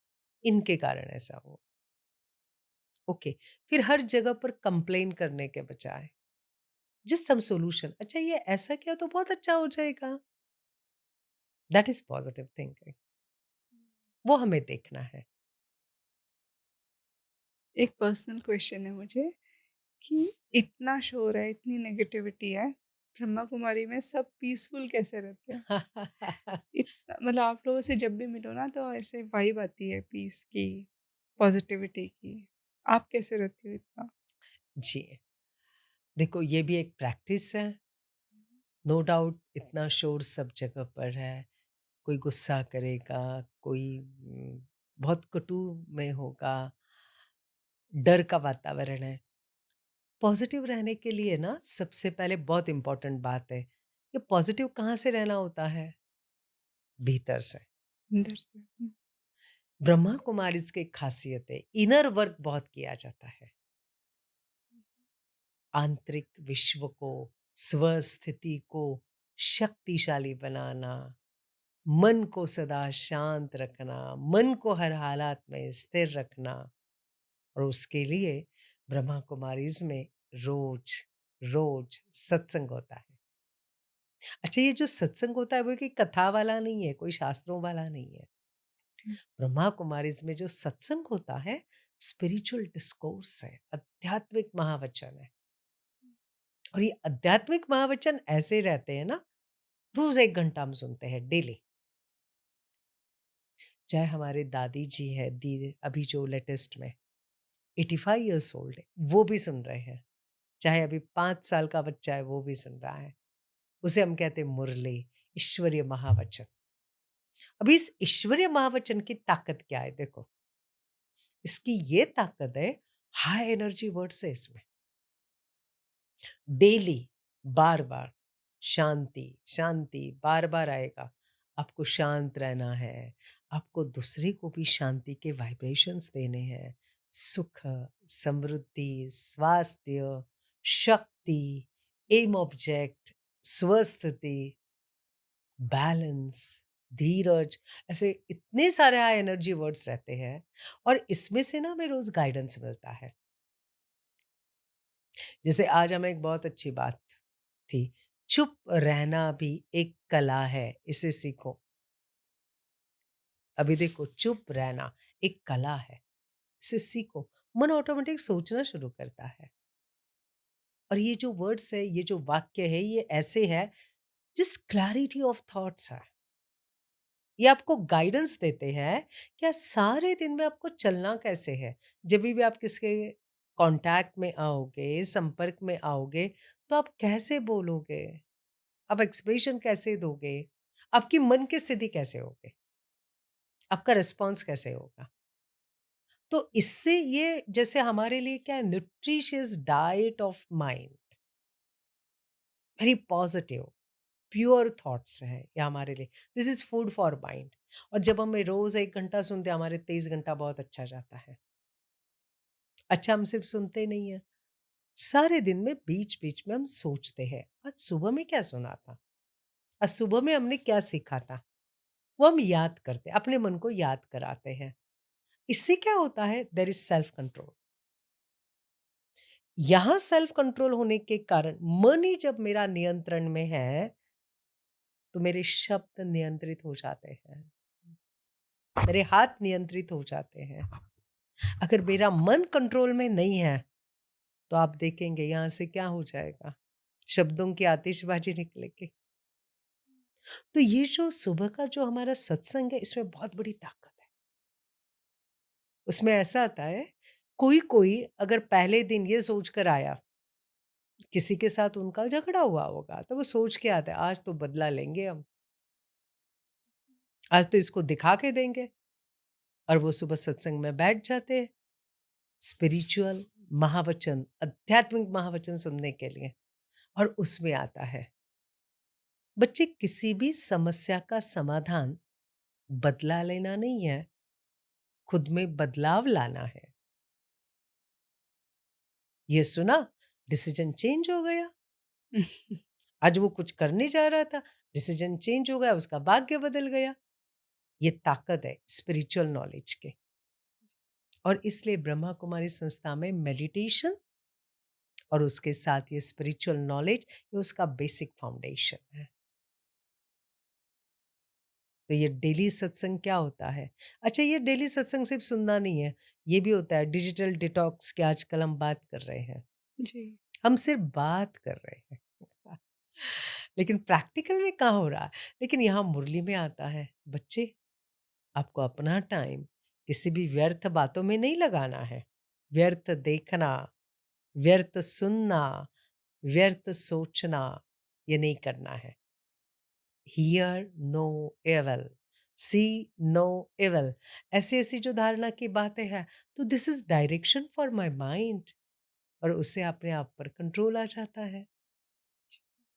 B: इनके कारण ऐसा हुआ, ओके। फिर हर जगह पर कंप्लेन करने के बजाय, जस्ट हम सॉल्यूशन, अच्छा ये ऐसा किया तो बहुत अच्छा हो जाएगा, दैट इज़ पॉजिटिव थिंकिंग। वो हमें देखना है।
A: एक पर्सनल क्वेश्चन है मुझे कि इतना शोर है, इतनी नेगेटिविटी है, ब्रह्मा कुमारी में सब पीसफुल कैसे रहते हैं? इतना मतलब आप लोगों से जब भी मिलो ना तो ऐसे वाइब आती है पीस की, पॉज़िटिविटी की। आप कैसे रहते हो इतना?
B: जी, देखो ये भी एक प्रैक्टिस है, नो डाउट इतना शोर सब जगह पर है, कोई गुस्सा करेगा, कोई बहुत कटु में होगा, डर का वातावरण है। पॉज़िटिव रहने के लिए ना सबसे पहले बहुत इम्पोर्टेंट बात है, ये पॉज़िटिव कहाँ से रहना होता है? भीतर से।
A: अंदर से।
B: ब्रह्मा कुमारीज़ की ख़ासियत है, इनर वर्क बहुत किया जाता है। आंतरिक विश्व को, स्वस्थिति को शक्तिशाली बनाना, मन को सदा शांत रखना, मन को हर हालात में स्थिर रखना, और उसके लिए ब्रह्मा कुमारीज़ में रोज़, रोज़ सत्संग होता है। अच्छा, ये जो सत्संग होता है वो कोई कथा वाला नहीं है, कोई शास्त्रों वाला नहीं है।
A: हुँ,
B: ब्रह्मा कुमारीज़ में जो सत्संग होता है, स्पिरिचुअल डिस्कोर्स है, आध्यात्मिक महावचन है। और ये आध्यात्मिक महावचन ऐसे रहते हैं ना, रोज़ 1 घंटा हम सुनते हैं डेली। चाहे हमारे दादी जी है, दी अभी जो लेटेस्ट में 85 इयर्स ओल्ड है, वो भी सुन रहे हैं। चाहे अभी 5 साल का बच्चा है, वो भी सुन रहा है। उसे हम कहते हैं मुरली, ईश्वरीय महावचन। अभी इस ईश्वरीय महावचन की ताकत क्या है देखो, इसकी ये ताकत है, हाई एनर्जी वर्ड्स है इसमें। डेली, बार-बार, शांति, शांति बार-बार आएगा। आपको शांत रहना है, आपको दूसरे को भी शांति के वाइब्रेशंस देने हैं। सुख, समृद्धि, स्वास्थ्य, शक्ति, एम ऑब्जेक्ट, स्वस्थिति, बैलेंस, धीरज, ऐसे इतने सारे हाई एनर्जी वर्ड्स रहते हैं, और इसमें से ना हमें रोज़ गाइडेंस मिलता है। जैसे आज हमें एक बहुत अच्छी बात थी, चुप रहना भी एक कला है, इसे सीखो। अभी देखो, चुप रहना एक कला है, इसे सीखो। मन ऑटोमेटिक सोचना शुरू करता है, और ये जो वर्ड्स है, ये जो वाक्य है, ये ऐसे है, जस्ट क्लैरिटी ऑफ थॉट्स है। ये आपको गाइडेंस देते हैं, क्या सारे दिन में आपको चलना कैसे है। जब भी आप किसी के कांटेक्ट में आओगे, संपर्क में आओगे, तो आप कैसे बोलोगे, आप एक्सप्रेशन कैसे दोगे, आपकी मन की स्थिति कैसे होगी, आपका रिस्पॉन्स कैसे होगा। तो इससे ये जैसे हमारे लिए क्या है, nutritious diet of mind, very positive, pure thoughts हैं ये हमारे लिए। This is food for mind. और जब हमें रोज 1 घंटा सुनते हैं, हमारे 23 घंटा बहुत अच्छा जाता है। अच्छा हम सिर्फ सुनते नहीं हैं, सारे दिन में बीच-बीच में हम सोचते हैं, आज सुबह में क्या सुना था? आज सुबह में हमने क्या सीखा था? वो हम याद करते हैं, अपने मन को याद कराते हैं। इससे क्या होता है? There is self control. यहाँ सेल्फ कंट्रोल होने के कारण मन ही जब मेरा नियंत्रण में है, तो मेरे शब्द नियंत्रित हो जाते हैं, मेरे हाथ नियंत्रित हो जाते हैं। अगर मेरा मन कंट्रोल में नहीं है, तो आप देखेंगे यहाँ से क्या हो जाएगा, शब्दों की आतिशबाजी निकलेगी। तो ये जो सुबह का जो हमारा सत्संग है, इसमें बहुत बड़ी ताकत है। उसमें ऐसा आता है, कोई-कोई अगर पहले दिन ये सोच कर आया, किसी के साथ उनका झगड़ा हुआ होगा, तो वो सोच के आता है, आज तो बदला लेंगे हम, आज तो इसको दिखा के देंगे और वो सुबह सत्संग में बैठ जाते हैं, स्पिरिचुअल महावचन, आध्यात्मिक महावचन सुनने के लिए और उसमें आता है, बच्चे किसी भी समस्या का समाधान बदला लेना नहीं है, खुद में बदलाव लाना है। ये सुना, डिसीजन चेंज हो गया। आज वो कुछ करने जा रहा था, डिसीजन चेंज हो गया, उसका भाग्य बदल गया। ये ताकत है स्पिरिचुअल नॉलेज की और इसलिए ब्रह्मा कुमारी संस्था में मेडिटेशन और उसके साथ ये स्पिरिचुअल नॉलेज ये उसका बेसिक फाउंडेशन है। तो ये डेली सत्संग क्या होता है? अच्छा ये डेली सत्संग सिर्फ सुनना नहीं है, ये भी होता है डिजिटल डिटॉक्स की आजकल हम बात कर रहे हैं।
A: जी।
B: हम सिर्फ बात कर रहे हैं। लेकिन प्रैक्टिकल में कहाँ हो रहा है? लेकिन यहाँ मुरली में आता है, बच्चे आपको अपना टाइम किसी भी व्यर्थ बातों में नहीं लगाना है। व्यर्थ देखना, व्यर्थ सुनना, व्यर्थ सोचना, ये नहीं करना है। Hear no evil, see no evil ऐसी-ऐसी जो धारणा की बातें हैं, तो this is direction for my mind और उससे अपने आप पर कंट्रोल आ जाता है।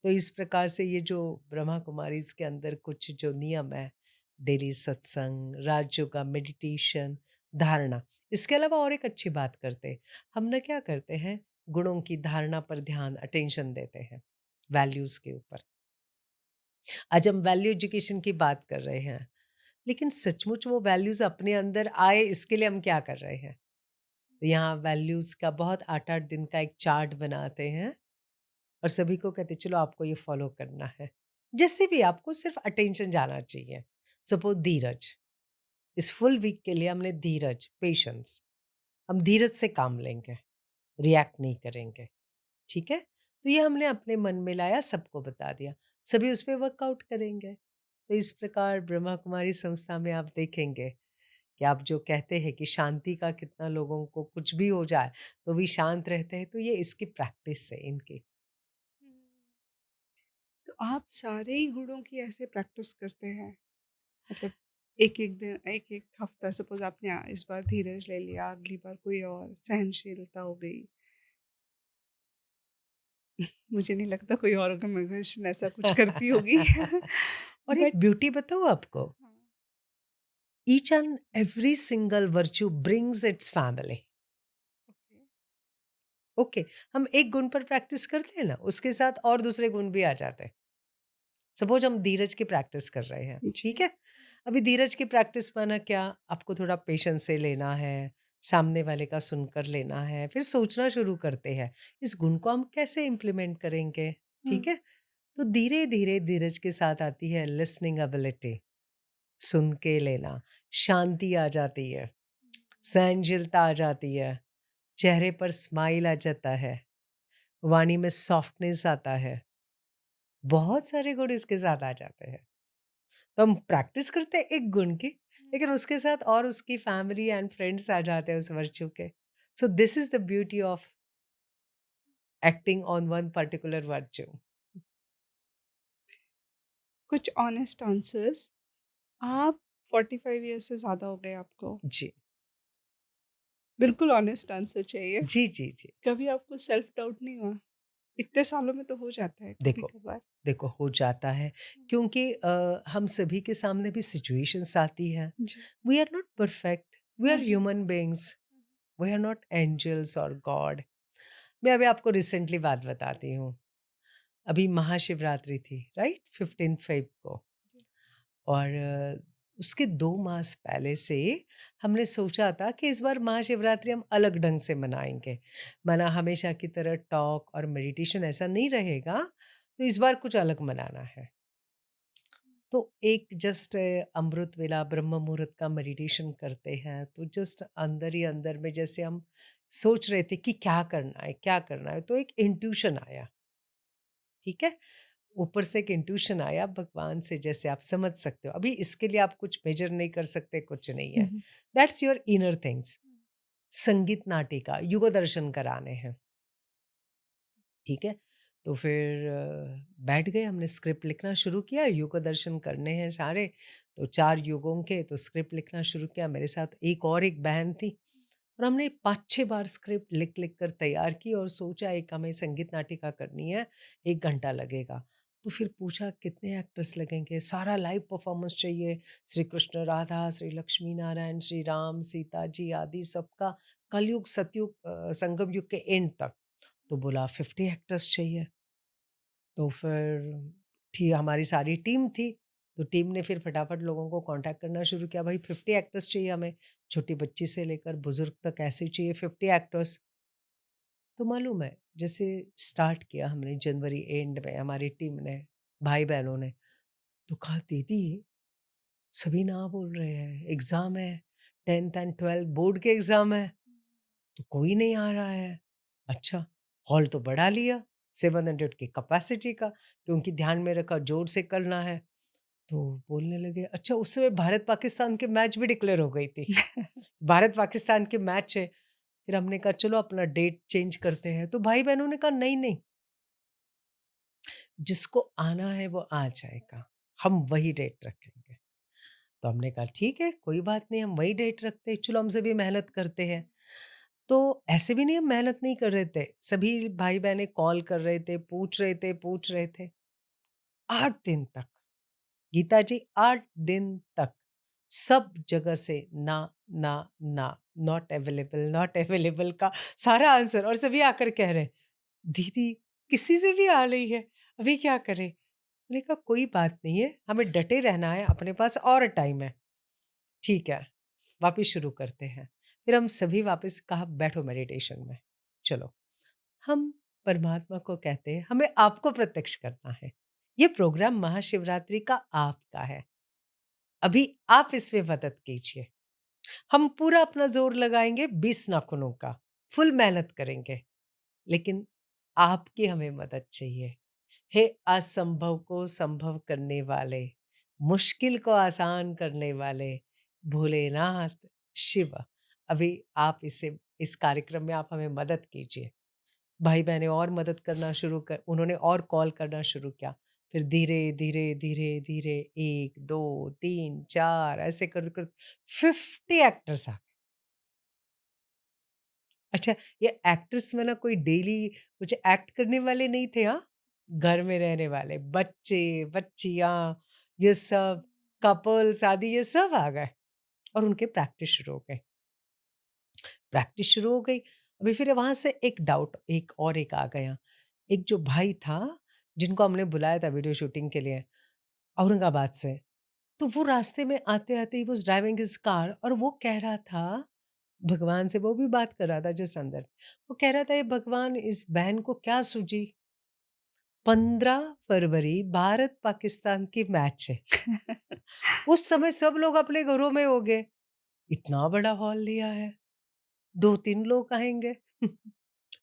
B: तो इस प्रकार से ये जो ब्रह्मा कुमारीज़ के अंदर कुछ जो नियम है, डेली सत्संग, राजयोगा, मेडिटेशन, धारणा, इसके अलावा और एक अच्छी बात करते हैं। हम ना क्या करते हैं, गुणों की धारणा पर ध्यान, अटेंशन देते हैं, वैल्यूज़ के ऊपर। आज हम वैल्यू एजुकेशन की बात कर रहे हैं, लेकिन सचमुच वो वैल्यूज़ अपने अंदर आए इसके लिए हम क्या कर रहे हैं? तो यहाँ वैल्यूज़ का बहुत 8-8 दिन का एक चार्ट बनाते हैं और सभी को कहते चलो आपको ये फॉलो करना है। जैसे भी आपको सिर्फ अटेंशन जाना चाहिए। सपोज़ धीरज, इस फुल वीक के लिए हमने धीरज, पेशेंस, हम धीरज से काम लेंगे, रिएक्ट नहीं करेंगे, ठीक है? तो ये हमने अपने मन में लाया, सबको बता दिया, सभी उस पे वर्कआउट करेंगे। तो इस प्रकार ब्रह्मा कुमारी संस्था में आप देखेंगे कि आप जो कहते हैं कि शांति का कितना लोगों को कुछ भी हो जाए, तो भी शांत रहते हैं, तो ये इसकी प्रैक्टिस है इनकी।
A: तो आप सारे ही गुणों की ऐसे प्रैक्टिस करते हैं? मतलब एक-एक दिन एक-एक हफ्ता सपोज़ आपने इस बार धीरज ले लिया, अगली बार कोई और, सहनशीलता हो गई। मुझे नहीं लगता कोई और ऑर्गनाइज़ेशन ऐसा कुछ करती होगी।
B: और एक
A: बट
B: ब्यूटी बताऊँ आपको?
A: हाँ,
B: each and every single virtue brings it's family.
A: Okay.
B: Okay, हम एक गुण पर प्रैक्टिस करते हैं ना, उसके साथ और दूसरे गुण भी आ जाते हैं। सपोज़ हम धीरज की प्रैक्टिस कर रहे हैं, ठीक
A: जी।
B: है? अभी धीरज की प्रैक्टिस माना क्या, आपको थोड़ा पेशेंस से लेना है, सामने वाले का सुनकर लेना है, फिर सोचना शुरू करते हैं, इस गुण को हम कैसे इम्प्लीमेंट करेंगे,
A: हुँ,
B: ठीक है? तो धीरे-धीरे धीरज के साथ आती है लिसनिंग एबिलिटी, सुन के लेना, शांति आ जाती है, सहनशीलता आ जाती है, चेहरे पर स्माइल आ जाता है, वाणी में सॉफ्टनेस आता है, बहुत सारे गुण इसके साथ आ जाते हैं। तो हम प्रैक्टिस करते हैं एक गुण की, लेकिन उसके साथ और उसकी फैमिली एंड फ्रेंड्स आ जाते हैं उस वर्च्यू के। So this is the beauty of acting on one particular virtue.
A: कुछ ऑनेस्ट आंसर्स। आप 45 ईयर्स से ज़्यादा हो गए आपको।
B: जी।
A: बिल्कुल ऑनेस्ट आंसर चाहिए।
B: जी, जी, जी।
A: कभी आपको सेल्फ डाउट नहीं हुआ? इतने सालों में तो हो जाता है
B: देखो,
A: कभी-कभार।
B: देखो हो जाता है
A: हुँ,
B: क्योंकि हम सभी के सामने भी सिचुएशंस आती हैं।
A: जी।
B: We are not perfect, we
A: hmm,
B: are
A: hmm.
B: Human beings. We are not angels और गॉड। मैं अभी आपको रिसेंटली बात बताती हूँ। अभी महाशिवरात्रि थी, राइट? 15 फ़ेब को। और उसके 2 मास पहले से हमने सोचा था कि इस बार महाशिवरात्रि हम अलग ढंग से मनाएँगे। माना हमेशा की तरह टॉक और मेडिटेशन ऐसा नहीं रहेगा, तो इस बार कुछ अलग मनाना है। तो एक जस्ट अमृत वेला ब्रह्म मुहूर्त का मेडिटेशन करते हैं, तो जस्ट अंदर ही अंदर में जैसे हम सोच रहे थे कि क्या करना है, क्या करना है? तो एक इंट्यूशन आया, ठीक है? ऊपर से एक इंट्यूशन आया भगवान से, जैसे आप समझ सकते हो। अभी इसके लिए आप कुछ मेजर नहीं कर सकते, कुछ नहीं
A: हुँ,
B: है।
A: हुँ।
B: That's your inner things. संगीत नाटिका, युगो दर्शन कराने हैं, ठीक है? तो फिर बैठ गए, हमने स्क्रिप्ट लिखना शुरू किया, युगो दर्शन करने हैं सारे, तो 4 युगों के, तो स्क्रिप्ट लिखना शुरू किया। मेरे साथ एक बहन थी और हमने 5-6 बार स्क्रिप्ट लिख-लिख कर तैयार की और सोचा एक हमें संगीत नाटिका करनी है, 1 घंटा लगेगा। तो फिर पूछा कितने एक्टर्स लगेंगे? सारा लाइव परफ़ॉर्मेंस चाहिए, श्री कृष्ण, राधा, श्री लक्ष्मी नारायण, श्री राम, सीता जी आदि सबका, कलयुग, सतयुग, संगम युग के एंड तक। तो बोला 50 एक्टर्स चाहिए। तो फिर हमारी सारी टीम थी, तो टीम ने फिर फटाफट लोगों को कॉन्टैक्ट करना शुरू किया, भाई 50 एक्टर्स चाहिए हमें, छोटी बच्ची से लेकर बुज़ुर्ग तक ऐसे ही चाहिए 50 एक्टर्स। तो मालूम है, जैसे स्टार्ट किया हमने जनवरी एंड में हमारी टीम ने, भाई-बहनों ने, तो कहा दीदी सभी ना बोल रहे हैं, एग्ज़ाम है, 10th एंड 12th बोर्ड के एग्ज़ाम है, तो कोई नहीं आ रहा है। अच्छा, हॉल तो बढ़ा लिया, 700 की कैपेसिटी का, क्योंकि ध्यान में रखा ज़ोर से करना है। तो बोलने लगे, अच्छा उस समय भारत-पाकिस्तान की मैच भी डिक्लेयर हो गई थी। भारत-पाकिस्तान की मैच है। फिर हमने कहा चलो अपना डेट चेंज करते हैं। तो भाई-बहनों ने कहा नहीं, नहीं, जिसको आना है वो आ जाएगा। हम वही डेट रखेंगे। तो हमने कहा ठीक है, कोई बात नहीं, हम वही डेट रखते हैं, चलो हम सभी मेहनत करते हैं। तो ऐसे भी नहीं हम मेहनत नहीं कर रहे थे। सभी भाई-बहनें कॉल कर रहे थे, पूछ रहे थे। 8 दिन तक, गीता जी 8 दिन तक सब जगह से ना, ना, ना, नॉट अवेलेबल का सारा आंसर, और सभी आकर कह रहे हैं, "दीदी किसी से भी आ रही है, अभी क्या करें?" मैंने कहा कोई बात नहीं है, हमें डटे रहना है, अपने पास और टाइम है। ठीक है, वापिस शुरू करते हैं। फिर हम सभी वापस कहा बैठो मेडिटेशन में, चलो। हम परमात्मा को कहते हैं हमें आपको प्रत्यक्ष करना है। ये प्रोग्राम महाशिवरात्रि का आपका है। अभी आप इसमें मदद कीजिए। हम पूरा अपना ज़ोर लगाएँगे 20 नाखूनों का, फुल मेहनत करेंगे, लेकिन आपकी हमें मदद चाहिए। हे असंभव को संभव करने वाले, मुश्किल को आसान करने वाले, भोलेनाथ शिव, अभी आप इस कार्यक्रम में आप हमें मदद कीजिए। भाई-बहनें और मदद करना शुरू कर उन्होंने और कॉल करना शुरू किया। फिर धीरे, धीरे, धीरे, धीरे 1, 2, 3, 4 ऐसे करते-करते 50 एक्टर्स आ गए। अच्छा, ये एक्टर्स में ना कोई डेली कुछ एक्ट करने वाले नहीं थे, हाँ? घर में रहने वाले बच्चे, बच्चियाँ, ये सब कपल्स आदि ये सब आ गए और उनके प्रैक्टिस शुरू हो गई। प्रैक्टिस शुरू हो गई। अभी फिर वहाँ से एक आ गया। एक जो भाई था, जिनको हमने बुलाया था वीडियो शूटिंग के लिए औरंगाबाद से, तो वो रास्ते में आते-आते he was driving his car और वो कह रहा था भगवान से, वो भी बात कर रहा था जस्ट अंदर। वो कह रहा था, "हे भगवान, इस बहन को क्या सूझी? 15 फरवरी भारत-पाकिस्तान की मैच है। उस समय सब लोग अपने घरों में होंगे। इतना बड़ा हॉल लिया है, 2-3 लोग आएँगे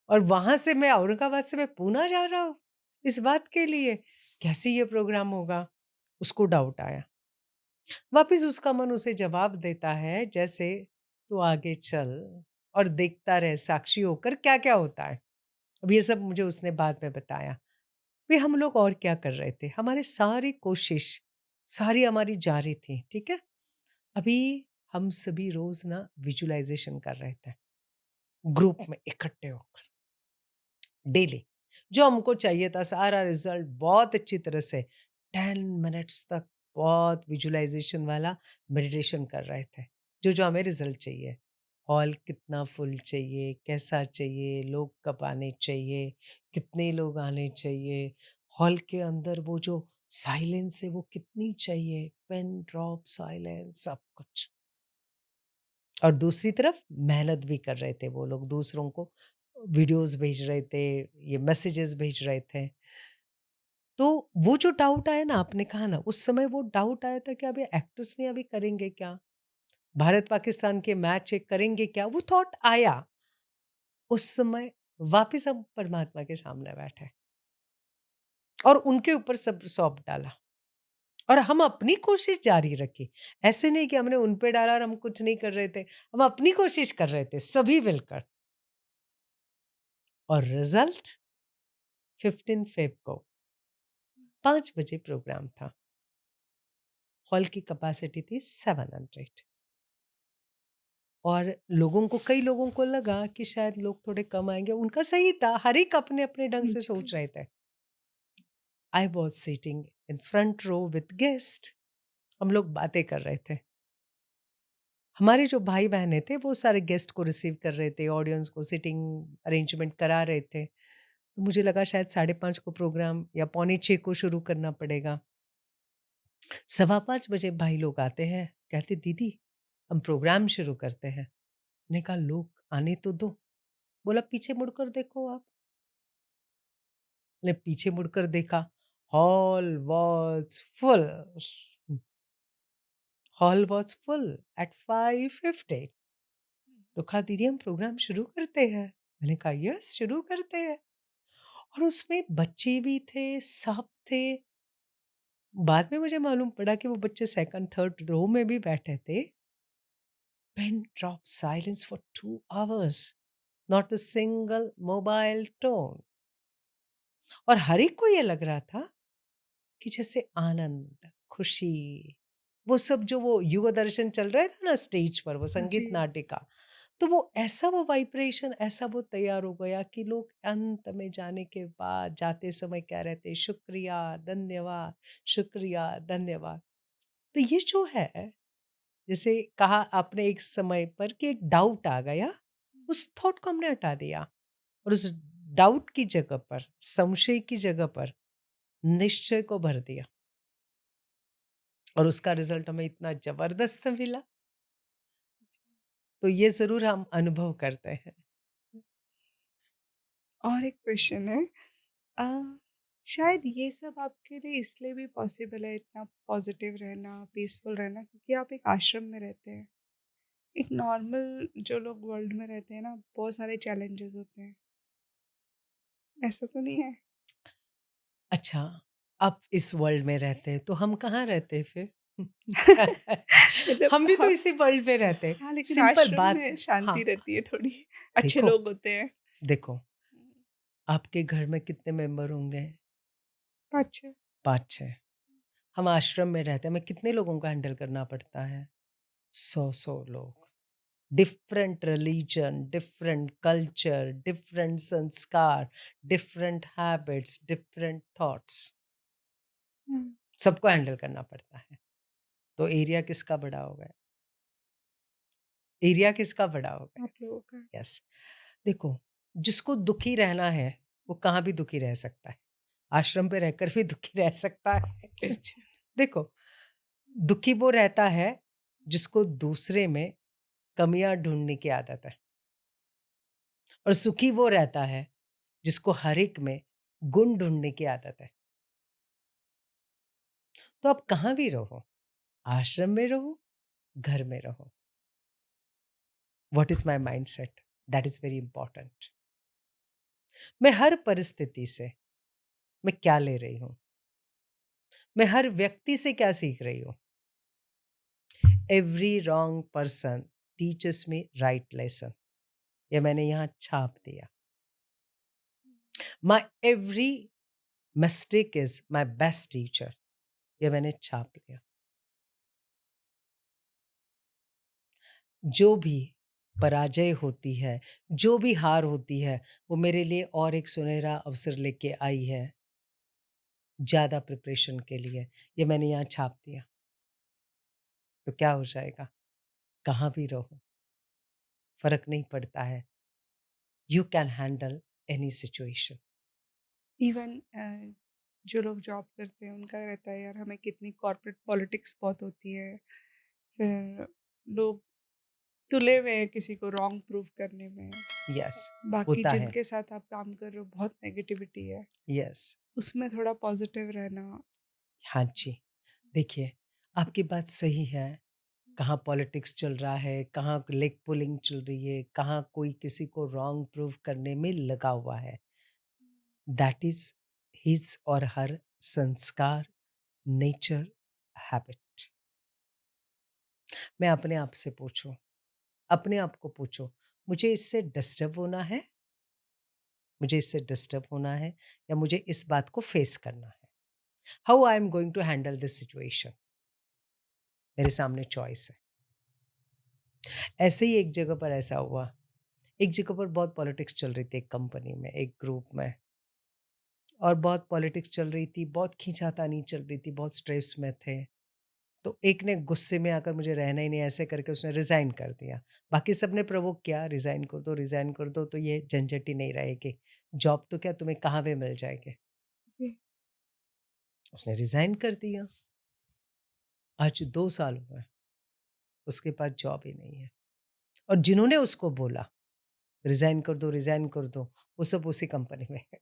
B: और वहाँ से मैं औरंगाबाद से मैं पूना जा रहा हूँ, इस बात के लिए। कैसे ये प्रोग्राम होगा?" उसको डाउट आया। वापिस उसका मन उसे जवाब देता है जैसे, "तू आगे चल और देखता रह साक्षी होकर क्या-क्या होता है।" अब ये सब मुझे उसने बाद में बताया। भई हम लोग और क्या कर रहे थे, हमारी सारी कोशिश, सारी हमारी जारी थी, ठीक है? अभी हम सभी रोज़ ना विजुअलाइज़ेशन कर रहे थे, ग्रुप में इकट्ठे होकर, डेली। जो हमको चाहिए था सारा रिज़ल्ट बहुत अच्छी तरह से 10 मिनट्स तक बहुत विजुअलाइज़ेशन वाला मेडिटेशन कर रहे थे, जो-जो हमें रिज़ल्ट चाहिए। हॉल कितना फुल चाहिए, कैसा चाहिए, लोग कब आने चाहिए, कितने लोग आने चाहिए, हॉल के अंदर वो जो साइलेंस है वो कितनी चाहिए, पिन ड्रॉप साइलेंस सब कुछ। और दूसरी तरफ मेहनत भी कर रहे थे वो लोग, दूसरों को वीडियोज़ भेज रहे थे, ये मैसेजेस भेज रहे थे। तो वो जो डाउट आया ना, आपने कहा ना, उस समय वो डाउट आया था कि अब ये एक्टर्स ने अभी करेंगे क्या? भारत-पाकिस्तान के मैच ये करेंगे क्या? वो थॉट आया। उस समय वापस हम परमात्मा के सामने बैठे और उनके ऊपर सब सौंप डाला और हम अपनी कोशिश जारी रखी। ऐसे नहीं कि हमने उन पे डाला और हम कुछ नहीं कर रहे थे। हम अपनी कोशिश कर रहे थे सभी मिलकर और रिज़ल्ट 15 फ़ेब को 5 बजे प्रोग्राम था। हॉल की कैपेसिटी थी 700 और लोगों को, कई लोगों को लगा कि शायद लोग थोड़े कम आएँगे। उनका सही था, हर एक अपने-अपने ढंग से
A: जी।
B: सोच रहे थे। I was sitting in front row with guest. हम लोग बातें कर रहे थे। हमारे जो भाई-बहनें थे वो सारे गेस्ट को रिसीव कर रहे थे, ऑडियंस को सीटिंग अरेंजमेंट करा रहे थे। तो मुझे लगा शायद 5:30 को प्रोग्राम या पौने 6 को शुरू करना पड़ेगा। सवा 5 बजे भाई लोग आते हैं, कहते दीदी हम प्रोग्राम शुरू करते हैं। मैंने कहा लोग आने तो दो। बोला पीछे मुड़कर देखो आप। मैंने पीछे मुड़कर देखा, hall was full. Hall was full at 5:50। तो कहा दीदी हम प्रोग्राम शुरू करते हैं। मैंने कहा यस शुरू करते हैं और उसमें बच्चे भी थे, सब थे। बाद में मुझे मालूम पड़ा कि वो बच्चे सेकंड, थर्ड रो में भी बैठे थे। Pin drop silence for 2 hours, not a single mobile tone और हर एक को ये लग रहा था कि जैसे आनंद, खुशी, वो सब जो वो युवा दर्शन चल रहा था ना स्टेज पर, वो
A: जी।
B: संगीत नाट्य का, तो वो ऐसा वो वाइब्रेशन ऐसा वो तैयार हो गया कि लोग अंत में जाने के बाद जाते समय कह रहे थे शुक्रिया, धन्यवाद। तो ये जो है, जैसे कहा आपने एक समय पर कि एक डाउट आ गया, उस थॉट को हमने हटा दिया और उस डाउट की जगह पर, संशय की जगह पर निश्चय को भर दिया और उसका रिज़ल्ट हमें इतना ज़बरदस्त मिला, तो ये ज़रूर हम अनुभव करते हैं।
A: और एक क्वेश्चन है, अ, शायद ये सब आपके लिए इसलिए भी पॉसिबल है इतना पॉजिटिव रहना, पीसफुल रहना क्योंकि आप एक आश्रम में रहते हैं। एक नॉर्मल जो लोग वर्ल्ड में रहते हैं ना, बहुत सारे चैलेंजेस होते हैं। ऐसा तो नहीं है?
B: अच्छा, आप इस वर्ल्ड में रहते हैं, तो हम कहाँ रहते हैं फिर?
A: मतलब
B: हम भी तो
A: हाँ,
B: इसी वर्ल्ड में रहते हैं।
A: हाँ, लेकिन
B: सिंपल
A: आश्रम
B: बात
A: में शांति
B: हाँ,
A: रहती है थोड़ी, अच्छे
B: देखो,
A: लोग होते हैं।
B: देखो, आपके घर में कितने मेंबर होंगे?
A: अच्छा।
B: 5-6। हम आश्रम में रहते हैं, हमें कितने लोगों को हैंडल करना पड़ता है? 100-100 लोग। Different religion, different culture, different संस्कार, डिफरेंट हैबिट्स, डिफरेंट थॉट्स,
A: हुँ,
B: सबको हैंडल करना पड़ता है। तो एरिया किसका बड़ा होगा? एरिया किसका बड़ा हो
A: आप
B: गया?
A: लोगों का।
B: यस। देखो, जिसको दुखी रहना है, वो कहाँ भी दुखी रह सकता है। आश्रम पे रहकर भी दुखी रह सकता है।
A: अच्छा।
B: देखो, दुखी वो रहता है, जिसको दूसरे में कमियाँ ढूँढने की आदत है और सुखी वो रहता है, जिसको हर एक में गुण ढूँढने की आदत है। तो आप कहाँ भी रहो, आश्रम में रहो, घर में रहो। What is my mindset? That is very important. मैं हर परिस्थिति से मैं क्या ले रही हूँ? मैं हर व्यक्ति से क्या सीख रही हूँ? एवरी रॉन्ग पर्सन टीचस मी राइट लेसन। ये मैंने यहाँ छाप दिया। My every mistake is my best teacher. ये मैंने छाप लिया। जो भी पराजय होती है, जो भी हार होती है, वो मेरे लिए और एक सुनहरा अवसर लेके आई है, ज़्यादा प्रिपरेशन के लिए। ये मैंने यहाँ छाप दिया। तो क्या हो जाएगा? कहाँ भी रहो, फ़र्क नहीं पड़ता है। You can handle any situation.
A: Even जो लोग जॉब करते हैं उनका रहता है यार हमें कितनी कॉर्पोरेट पॉलिटिक्स बहुत होती है। फिर लोग तुले हुए हैं किसी को रॉन्ग प्रूव करने में।
B: यस,
A: बाकी
B: होता है।
A: जिनके साथ आप काम कर रहे हो बहुत नेगेटिविटी है।
B: यस।
A: उसमें थोड़ा पॉजिटिव रहना।
B: हाँ जी। देखिए, आपकी बात सही है। कहाँ पॉलिटिक्स चल रहा है, कहाँ लेग पुलिंग चल रही है, कहाँ कोई किसी को रॉन्ग प्रूव करने में लगा हुआ है। दैट इज़ हिज़ और हर संस्कार, नेचर, हैबिट। मैं अपने आप से पूछूँ, अपने आप को पूछो, मुझे इससे डिस्टर्ब होना है? मुझे इससे डिस्टर्ब होना है या मुझे इस बात को फेस करना है? How I am going to handle this situation? मेरे सामने चॉइस है। ऐसे ही एक जगह पर ऐसा हुआ। एक जगह पर बहुत पॉलिटिक्स चल रही थी एक कंपनी में, एक ग्रुप में, और बहुत पॉलिटिक्स चल रही थी, बहुत खींचातानी चल रही थी, बहुत स्ट्रेस में थे। तो एक ने गुस्से में आकर मुझे रहना ही नहीं ऐसे करके उसने रिज़ाइन कर दिया। बाकी सबने प्रोवोक किया, रिज़ाइन कर दो तो ये झंझट ही नहीं रहेगी। जॉब तो क्या तुम्हें कहाँ पे मिल जाएगी।
A: जी।
B: उसने रिज़ाइन कर दिया। आज 2 साल हुए, उसके पास जॉब ही नहीं है। और जिन्होंने उसको बोला रिज़ाइन कर दो, वो सब उसी कंपनी में है।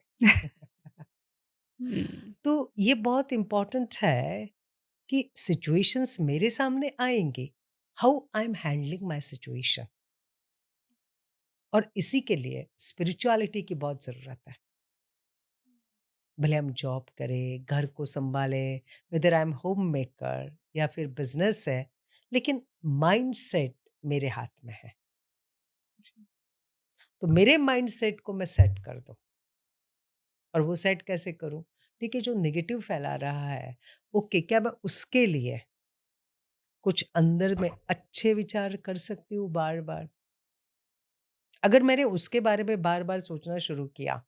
A: हुँ।
B: तो ये बहुत इम्पोर्टेंट है कि सिचुएशंस मेरे सामने आएँगी, how I am handling my situation. और इसी के लिए स्पिरिचुअलिटी की बहुत ज़रूरत है। भले हम जॉब करें, घर को सँभालें, वेदर आई एम होममेकर या फिर बिज़नेस है, लेकिन माइंडसेट मेरे हाथ में है।
A: जी।
B: तो मेरे माइंडसेट को मैं सेट कर दूँ। और वो सेट कैसे करूँ? ठीक है, जो नेगेटिव फैला रहा है, ओके, क्या मैं उसके लिए कुछ अंदर में अच्छे विचार कर सकती हूँ बार-बार? अगर मैंने उसके बारे में बार-बार सोचना शुरू किया,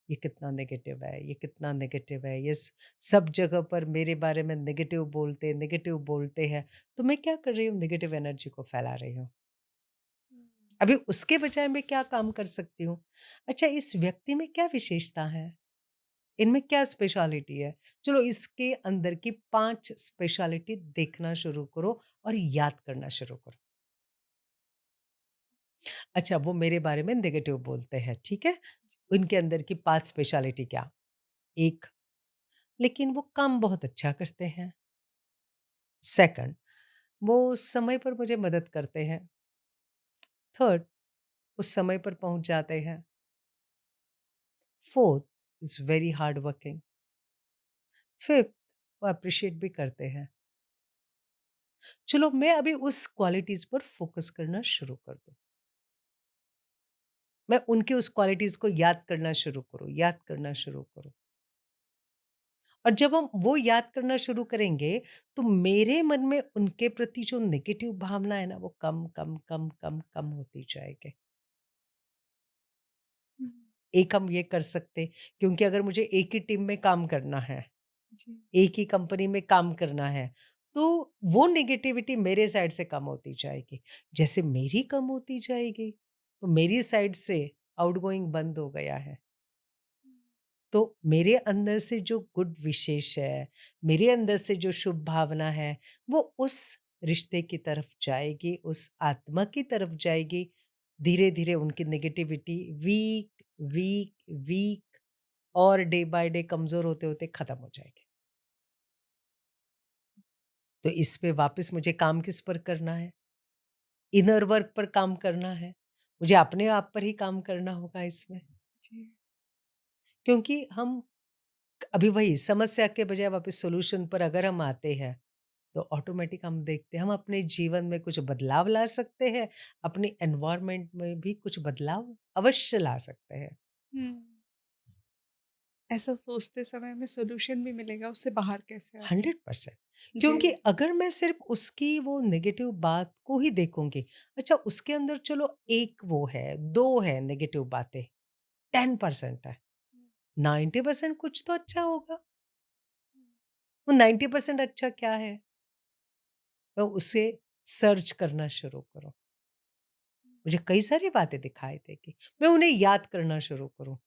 B: ये कितना नेगेटिव है, ये कितना नेगेटिव है, ये सब जगह पर मेरे बारे में नेगेटिव बोलते हैं, तो मैं क्या कर रही हूँ? नेगेटिव एनर्जी को फैला रही हूँ।
A: हुँ।
B: अभी उसके बजाय मैं क्या काम कर सकती हूँ? अच्छा, इस व्यक्ति में क्या विशेषता है? इनमें क्या स्पेशलिटी है? चलो इसके अंदर की 5 स्पेशलिटी देखना शुरू करो और याद करना शुरू करो। अच्छा, वो मेरे बारे में नेगेटिव बोलते हैं, ठीक है? उनके अंदर की 5 स्पेशलिटी क्या? 1, लेकिन वो काम बहुत अच्छा करते हैं। सेकंड, वो समय पर मुझे मदद करते हैं। थर्ड, वो समय पर पहुँच जाते हैं। Fourth, is very hard working. Fifth, वो एप्रिशिएट भी करते हैं। चलो मैं अभी उस क्वालिटीज़ पर फ़ोकस करना शुरू कर दूँ। मैं उनकी उस क्वालिटीज़ को याद करना शुरू करूँ। और जब हम वो याद करना शुरू करेंगे, तो मेरे मन में उनके प्रति जो नेगेटिव भावना है ना, वो कम होती जाएगी।
A: हुँ।
B: एक हम ये कर सकते, क्योंकि अगर मुझे एक ही टीम में काम करना है,
A: जी।
B: एक ही कंपनी में काम करना है, तो वो नेगेटिविटी मेरे साइड से कम होती जाएगी। जैसे मेरी कम होती जाएगी, तो मेरी साइड से आउटगोइंग बंद हो गया है। तो मेरे अंदर से जो गुड विशेष है, मेरे अंदर से जो शुभ भावना है, वो उस रिश्ते की तरफ जाएगी, उस आत्मा की तरफ जाएगी। धीरे-धीरे उनकी नेगेटिविटी वीक, वीक, वीक और डे बाय डे कमज़ोर होते-होते खत्म हो जाएगी। तो इस पे वापस मुझे काम किस पर करना है? इनर वर्क पर काम करना है। मुझे अपने आप पर ही काम करना होगा इसमें।
A: जी।
B: क्योंकि हम अभी वही समस्या के बजाय वापस सॉल्यूशन पर अगर हम आते हैं, तो ऑटोमेटिक हम देखते हैं हम अपने जीवन में कुछ बदलाव ला सकते हैं, अपने एनवायरनमेंट में भी कुछ बदलाव अवश्य ला सकते हैं।
A: हुँ। ऐसा सोचते समय हमें सॉल्यूशन भी मिलेगा, उससे बाहर कैसे आते हैं।
B: 100%।
A: जी।
B: क्योंकि अगर मैं सिर्फ़ उसकी वो नेगेटिव बात को ही देखूँगी, अच्छा उसके अंदर चलो 1 वो है, 2 है नेगेटिव बातें, 10% है, 90% कुछ तो अच्छा होगा। वो 90% अच्छा क्या है? तो उसे सर्च करना शुरू करो। मुझे कई सारी बातें दिखाई देगी। मैं उन्हें याद करना शुरू करूँ,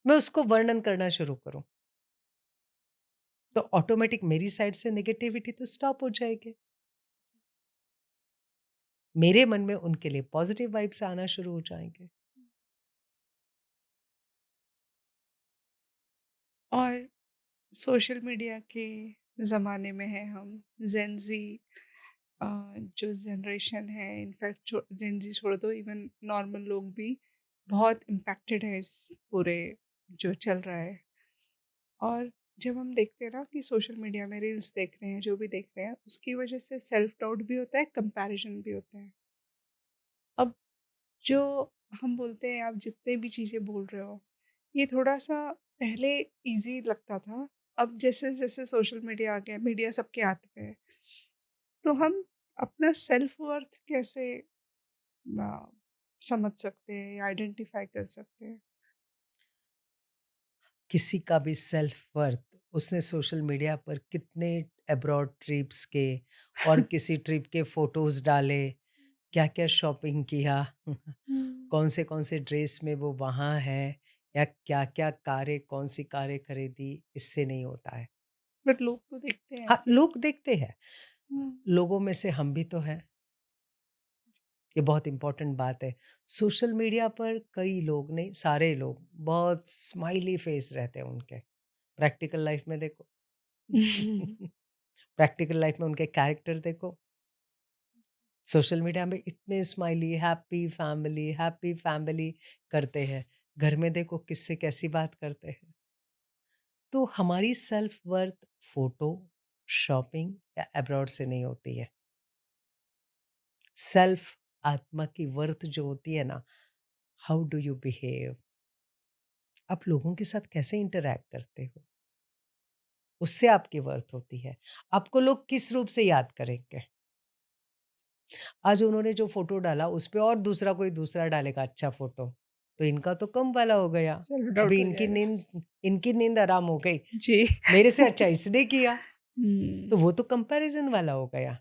B: मैं उसको वर्णन करना शुरू करूँ, तो ऑटोमैटिक मेरी साइड से नेगेटिविटी तो स्टॉप हो जाएगी। मेरे मन में उनके लिए पॉज़िटिव वाइब्स आना शुरू हो जाएँगे।
A: और सोशल मीडिया के ज़माने में हैं हम, जेन ज़ी जो जनरेशन है, इनफैक्ट जेन ज़ी छोड़ दो, इवन नॉर्मल लोग भी बहुत इम्पैक्टेड है इस पूरे जो चल रहा है। और जब हम देखते हैं ना कि सोशल मीडिया में रील्स देख रहे हैं, जो भी देख रहे हैं, उसकी वजह से सेल्फ डाउट भी होता है, कंपैरिजन भी होता है। अब जो हम बोलते हैं, आप जितने भी चीज़ें बोल रहे हो, ये थोड़ा-सा पहले ईज़ी लगता था। अब जैसे-जैसे सोशल मीडिया आ गया, मीडिया सबके हाथ में है, तो हम अपना सेल्फ वर्थ कैसे अ, समझ सकते हैं या आइडेंटिफ़ाई कर सकते हैं?
B: किसी का भी सेल्फ वर्थ उसने सोशल मीडिया पर कितने अब्रॉड ट्रिप्स के और किसी ट्रिप के फ़ोटोज़ डाले, क्या-क्या शॉपिंग किया,
A: हुँ।
B: कौन से ड्रेस में वो वहाँ है या क्या-क्या कारें कौन-सी कारें खरीदी, इससे नहीं होता है।
A: बट लोग तो देखते हैं
B: हाँ,
A: ऐसे।
B: लोग देखते हैं,
A: हुँ।
B: लोगों में से हम भी तो हैं, ये बहुत इम्पोर्टेंट बात है। सोशल मीडिया पर कई लोग नहीं, सारे लोग बहुत स्माइली फेस रहते हैं उनके। प्रैक्टिकल लाइफ़ में देखो। प्रैक्टिकल लाइफ़ में उनके कैरेक्टर देखो। सोशल मीडिया में इतने स्माइली, हैप्पी फैमिली करते हैं। घर में देखो किससे कैसी बात करते हैं। तो हमारी सेल्फ वर्थ फ़ोटो, शॉपिंग या अब्रॉड से नहीं होती है। सेल्फ आत्मा की वर्थ जो होती है ना, हाउ डू यू बिहेव? आप लोगों के साथ कैसे इंटरैक्ट करते हो? उससे आपकी वर्थ होती है। आपको लोग किस रूप से याद करेंगे? आज उन्होंने जो फ़ोटो डाला उस पे और दूसरा कोई दूसरा डालेगा अच्छा फ़ोटो, तो इनका तो कम वाला हो गया।
A: सेल्फ
B: अभी
A: डाउट हो जाएगा।
B: इनकी नींद हराम हो गई।
A: जी।
B: मेरे से अच्छा इसने किया,
A: हुँ।
B: तो वो तो कंपैरिज़न वाला हो गया।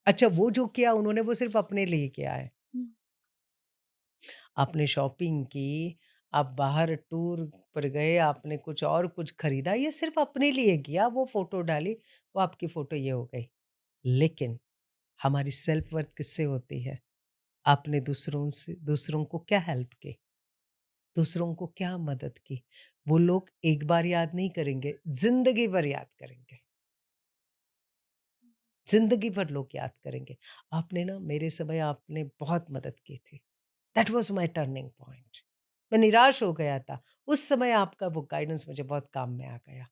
B: अच्छा वो जो किया उन्होंने वो सिर्फ़ अपने लिए किया है।
A: हुँ।
B: आपने शॉपिंग की, आप बाहर टूर पर गए, आपने कुछ और कुछ खरीदा, ये सिर्फ़ अपने लिए किया, वो फ़ोटो डाली, वो आपकी फ़ोटो ये हो गई। लेकिन हमारी सेल्फ वर्थ किससे होती है? आपने दूसरों को क्या हेल्प की? दूसरों को क्या मदद की? वो लोग एक बार याद नहीं करेंगे, ज़िंदगी भर याद करेंगे। ज़िंदगी भर लोग याद करेंगे। आपने ना मेरे समय आपने बहुत मदद की थी। That was my turning point. मैं निराश हो गया था। उस समय आपका वो गाइडेंस मुझे बहुत काम में आ गया।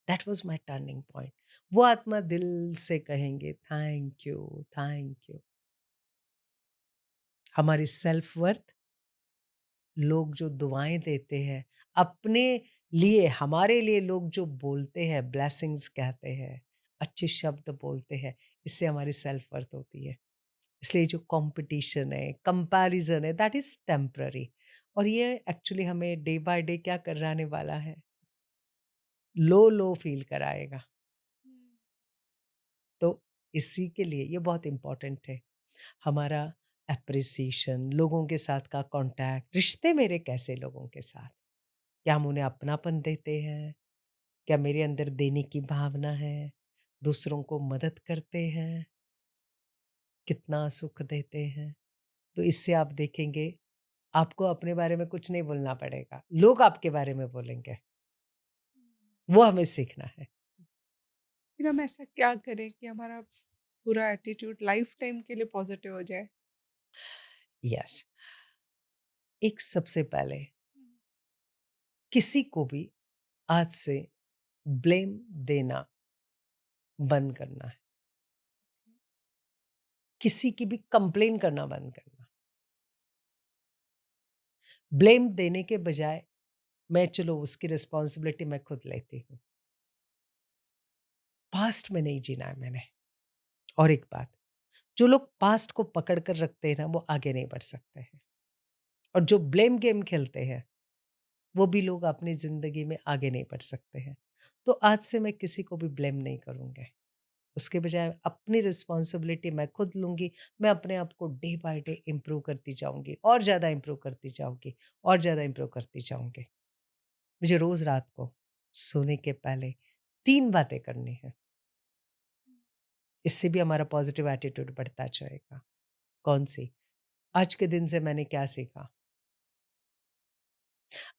B: That was my turning point. वो आत्मा दिल से कहेंगे थैंक यू। हमारी सेल्फ वर्थ लोग जो दुआएँ देते हैं, अपने लिए हमारे लिए लोग जो बोलते हैं, ब्लेसिंग्स कहते हैं, अच्छे शब्द बोलते हैं, इससे हमारी सेल्फ वर्थ होती है। इसलिए जो कॉम्पिटिशन है, कंपैरिज़न है, दैट इज़ टेम्परेरी और ये एक्चुअली हमें डे बाय डे क्या कराने वाला है, लो फ़ील कराएगा। तो इसी के लिए ये बहुत इम्पोर्टेंट है। हमारा एप्रिसिएशन, लोगों के साथ का कॉन्टैक्ट, रिश्ते मेरे कैसे लोगों के साथ? क्या हम उन्हें अपनापन देते हैं? क्या मेरे अंदर देने की भावना है? दूसरों को मदद करते हैं? कितना सुख देते हैं? तो इससे आप देखेंगे, आपको अपने बारे में कुछ नहीं बोलना पड़ेगा। लोग आपके बारे में बोलेंगे। वो हमें सीखना है।
A: फिर हम ऐसा क्या करें कि हमारा पूरा एटीट्यूड लाइफ टाइम के लिए पॉजिटिव हो जाए?
B: यस, एक सबसे पहले किसी को भी आज से ब्लेम देना बंद करना है। किसी की भी कंप्लेन करना बंद करना। ब्लेम देने के बजाय मैं चलो उसकी रिस्पॉन्सिबिलिटी मैं खुद लेती हूँ। पास्ट में नहीं जीना है मैंने। और एक बात, जो लोग पास्ट को पकड़ कर रखते हैं ना वो आगे नहीं बढ़ सकते हैं। और जो ब्लेम गेम खेलते हैं वो भी लोग अपनी ज़िंदगी में आगे नहीं बढ़ सकते हैं। तो आज से मैं किसी को भी ब्लेम नहीं करूँगी। उसके बजाय अपनी रिस्पॉन्सिबिलिटी मैं खुद लूँगी, मैं अपने आप को डे बाय डे इम्प्रूव करती जाऊँगी और ज़्यादा इम्प्रूव करती जाऊँगी और ज़्यादा इम्प्रूव करती जाऊँगी। मुझे रोज़ रात को सोने के पहले 3 बातें करनी हैं। इससे भी हमारा पॉज़िटिव एटीट्यूड बढ़ता जाएगा। कौन-सी? आज के दिन से मैंने क्या सीखा?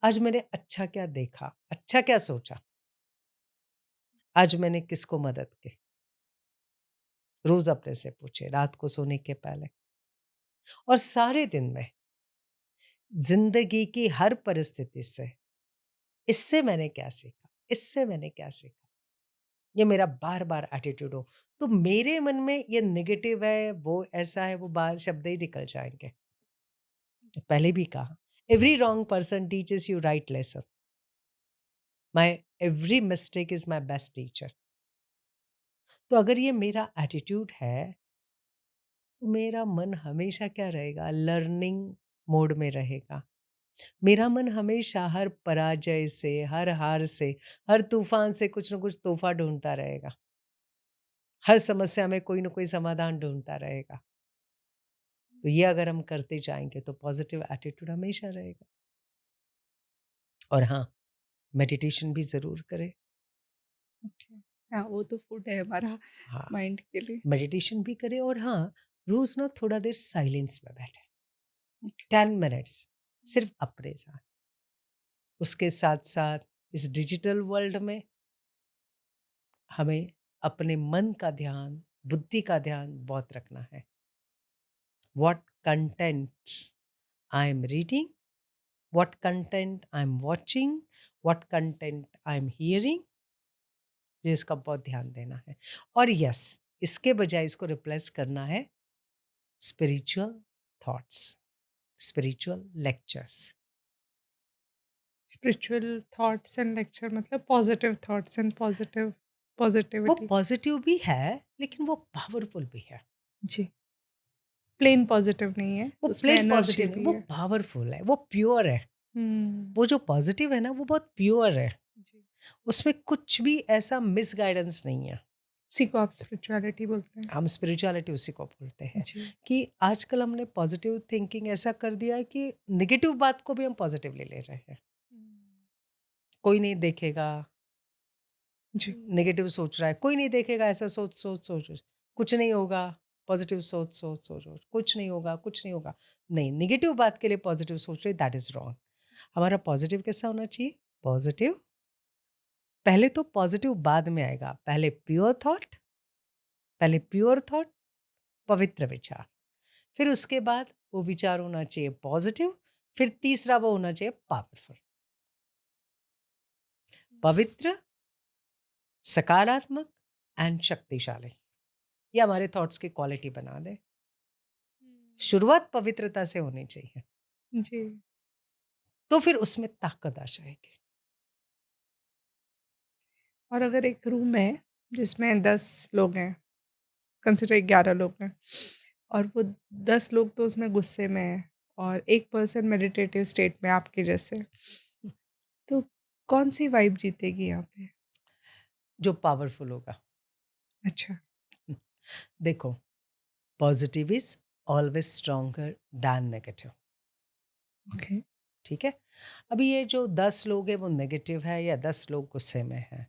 B: आज मैंने अच्छा क्या देखा? अच्छा क्या सोचा? आज मैंने किसको मदद की? रोज़ अपने से पूछिए रात को सोने के पहले। और सारे दिन में ज़िंदगी की हर परिस्थिति से इससे मैंने क्या सीखा? इससे मैंने क्या सीखा? ये मेरा बार-बार एटीट्यूड हो, तो मेरे मन में ये नेगेटिव है, वो ऐसा है, वो बाल शब्द ही निकल जाएँगे। पहले भी कहा, every wrong person teaches you right lesson. My every mistake is my best teacher. तो अगर ये मेरा एटीट्यूड है, तो मेरा मन हमेशा क्या रहेगा? लर्निंग मोड में रहेगा। मेरा मन हमेशा हर पराजय से, हर हार से, हर तूफ़ान से कुछ न कुछ तोहफ़ा ढूँढता रहेगा। हर समस्या में कोई न कोई समाधान ढूँढता रहेगा। तो ये अगर हम करते जाएँगे तो पॉज़िटिव एटीट्यूड हमेशा रहेगा। और हाँ, मेडिटेशन भी ज़रूर करें।
A: ओके। हाँ, वो तो फूड है हमारा
B: हाँ,
A: माइंड के लिए।
B: मेडिटेशन भी करें और हाँ, रोज़ ना थोड़ा देर साइलेंस में बैठें।
A: ओके।
B: 10 मिनट्स सिर्फ़ अपने साथ। उसके साथ-साथ इस डिजिटल वर्ल्ड में हमें अपने मन का ध्यान, बुद्धि का ध्यान बहुत रखना है। What content I am reading, what content I am watching, what content I am hearing, मुझे इसका बहुत ध्यान देना है। और यस, इसके बजाय इसको रिप्लेस करना है spiritual thoughts, spiritual lectures.
A: Spiritual thoughts and lecture मतलब पॉजिटिव थॉट्स एंड पॉजिटिव
B: वो
A: पॉजिटिविटी।
B: पॉजिटिव भी है, लेकिन वो पावरफुल भी है।
A: जी, प्लेन पॉजिटिव नहीं है,
B: वो
A: उसमें
B: प्लेन
A: एनर्जी
B: पॉजिटिव नहीं,
A: भी
B: वो
A: है।
B: पावरफुल है, वो प्योर है।
A: हुँ,
B: वो जो पॉजिटिव है ना, वो बहुत प्योर है।
A: जी।
B: उसमें कुछ भी ऐसा मिसगाइडेंस नहीं है।
A: उसी को आप स्पिरिचुअलिटी बोलते हैं।
B: हम स्पिरिचुअलिटी उसी को बोलते हैं
A: जी।
B: कि आजकल हमने पॉजिटिव थिंकिंग ऐसा कर दिया है कि नेगेटिव बात को भी हम पॉजिटिवली ले रहे हैं।
A: हुँ।
B: कोई नहीं देखेगा,
A: जी।
B: नेगेटिव सोच रहा है, कोई नहीं देखेगा, ऐसा सोच, सोच, सोच, सोच, कुछ नहीं होगा, पॉजिटिव सोच, सोच, सोच, सोच, कुछ नहीं होगा, कुछ नहीं होगा। नहीं, नेगेटिव बात के लिए पॉजिटिव सोच रहे, दैट इज़ रॉन्ग। हमारा पॉजिटिव कैसा होना चाहिए? पॉजिटिव, पहले तो पॉजिटिव बाद में आएगा। पहले प्योर थॉट, पवित्र विचार। फिर उसके बाद वो विचार होना चाहिए पॉजिटिव, फिर तीसरा वो होना चाहिए पावरफुल। पवित्र, सकारात्मक एंड शक्तिशाली। ये हमारे थॉट्स की क्वालिटी बना दे। शुरुआत पवित्रता से होनी चाहिए,
A: जी।
B: तो फिर उसमें ताकत आ जाएगी।
A: और अगर एक रूम है जिसमें 10 लोग हैं, कंसिडर 11 लोग हैं और वो 10 लोग तो उसमें गुस्से में हैं और एक पर्सन मेडिटेटिव स्टेट में आपके जैसे, तो कौन-सी वाइब जीतेगी यहाँ पे?
B: जो पावरफुल होगा।
A: अच्छा।
B: देखो, positive is always stronger than negative.
A: Okay.
B: ठीक है। अभी ये जो 10 लोग हैं वो नेगेटिव है या 10 लोग गुस्से में हैं।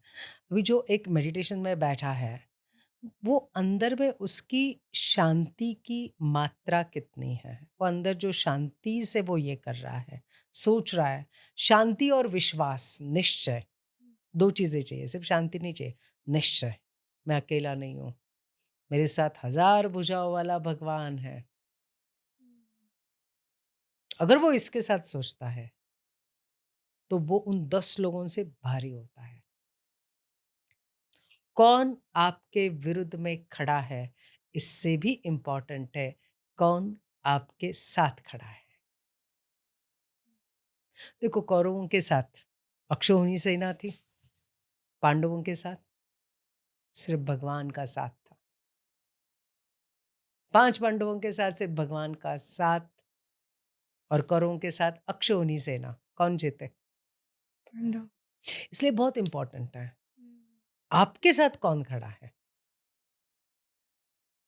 B: अभी जो एक मेडिटेशन में बैठा है, वो अंदर में उसकी शांति की मात्रा कितनी है? वो अंदर जो शांति से वो ये कर रहा है, सोच रहा है, शांति और विश्वास, निश्चय, 2 चीज़ें चाहिए, सिर्फ़ शांति नहीं चाहिए, निश्चय। मैं अकेला नहीं हूँ, मेरे साथ हज़ार भुजाओं वाला भगवान है। अगर वो इसके साथ सोचता है, तो वो उन 10 लोगों से भारी होता है। कौन आपके विरुद्ध में खड़ा है, इससे भी इम्पोर्टेंट है, कौन आपके साथ खड़ा है। देखो, कौरवों के साथ अक्षौहिणी सेना थी, पांडवों के साथ सिर्फ भगवान का साथ था। 5 पांडवों के साथ सिर्फ भगवान का साथ और कौरवों के साथ अक्षौहिणी सेना, कौन जीते?
A: पांडव।
B: इसलिए बहुत इम्पोर्टेंट है,
A: हुँ।
B: आपके साथ कौन खड़ा है?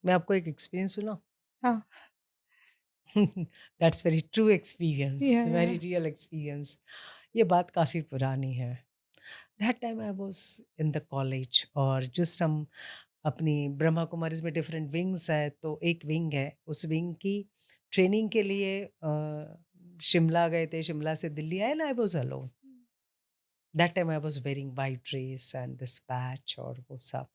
B: मैं आपको एक एक्सपीरियंस सुनाऊँ?
A: हाँ,
B: दैट्स वेरी ट्रू एक्सपीरियंस,
A: या
B: वेरी रियल एक्सपीरियंस। ये बात काफ़ी पुरानी है। That time I was in the college और जस्ट हम अपनी ब्रह्मा कुमारीज़ में डिफरेंट विंग्स है, तो एक विंग है, उस विंग की ट्रेनिंग के लिए शिमला गए थे, शिमला से दिल्ली आए and I was alone. That time I was wearing white dress and this patch और वो सब।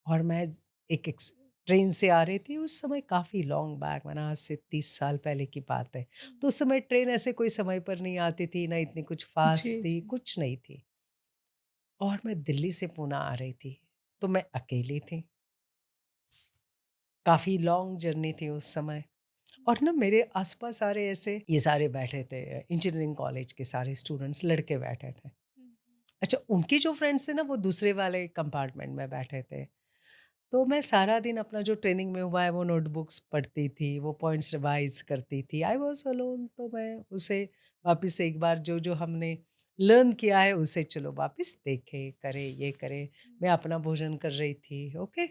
B: और मैं एक एक्स ट्रेन से आ रही थी, उस समय काफ़ी लॉन्ग बैक, माना आज से 30 साल पहले की बात है। तो उस समय ट्रेन ऐसे कोई समय पर नहीं आती थी, ना इतनी कुछ फ़ास्ट
A: जी,
B: थी,
A: जी।
B: कुछ नहीं थी। और मैं दिल्ली से पूना आ रही थी, तो मैं अकेली थी। काफ़ी लॉन्ग जर्नी थी उस समय और ना मेरे आस-पास सारे ऐसे ये सारे बैठे थे, इंजीनियरिंग कॉलेज के सारे स्टूडेंट्स लड़के बैठे थे। अच्छा, उनके जो फ्रेंड्स थे ना वो दूसरे वाले कंपार्टमेंट में बैठे थे। तो मैं सारा दिन अपना जो ट्रेनिंग में हुआ है वो नोटबुक्स पढ़ती थी, वो पॉइंट्स रिवाइज़ करती थी। आई वाज़ अलोन, तो मैं उसे वापस से एक बार जो-जो हमने लर्न किया है उसे चलो वापस देखें, करें, ये करें। मैं अपना भोजन कर रही थी, ओके।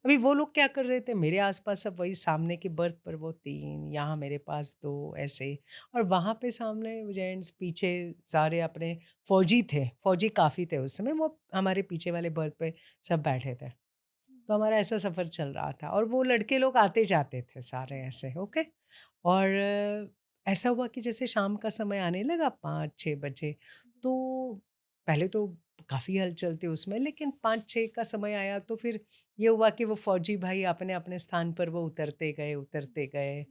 B: अभी वो लोग क्या कर रहे थे, मेरे आस-पास सब वही सामने की बर्थ पर वो 3, यहाँ मेरे पास 2 ऐसे और वहाँ पे सामने जेंट्स, पीछे सारे अपने फौजी थे, फौजी काफ़ी थे उस समय, वो हमारे पीछे वाले बर्थ पे सब बैठे थे। तो हमारा ऐसा सफ़र चल रहा था और वो लड़के लोग आते-जाते थे सारे ऐसे, ओके। और ऐसा हुआ कि जैसे शाम का समय आने लगा 5-6 बजे, तो पहले तो काफ़ी हलचल थी उसमें, लेकिन 5-6 का समय आया तो फिर ये हुआ कि वो फ़ौजी भाई अपने-अपने स्थान पर वो उतरते गए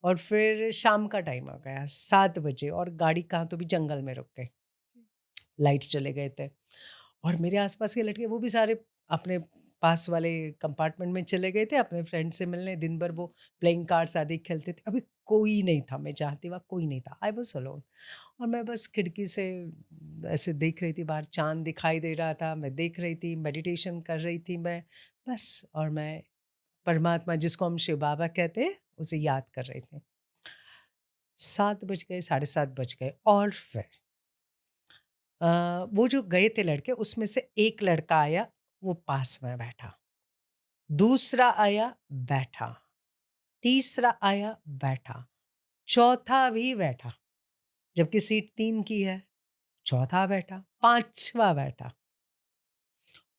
B: और फिर शाम का टाइम आ गया 7 बजे और गाड़ी कहाँ तो भी जंगल में रुक गई। लाइट्स चले गए थे और मेरे आस-पास के लड़के वो भी सारे अपने पास वाले कंपार्टमेंट में चले गए थे अपने फ्रेंड से मिलने, दिन भर वो प्लेइंग कार्ड्स आदि खेलते थे। अभी कोई नहीं था, मैं जहाँ थी वहाँ कोई नहीं था। आई वाज़ अलोन और मैं बस खिड़की से ऐसे देख रही थी, बाहर चाँद दिखाई दे रहा था, मैं देख रही थी, मेडिटेशन कर रही थी मैं, बस। और मैं परमात्मा जिसको हम शिव बाबा कहते हैं, उसे याद कर रही थी। 7 बज गए, साढ़े 7 बज गए और फिर अ, वो जो गए थे लड़के उसमें से एक लड़का आया, वो पास में बैठा। दूसरा आया, बैठा। तीसरा आया, बैठा। चौथा भी बैठा, जबकि सीट 3 की है। चौथा बैठा, 5वां बैठा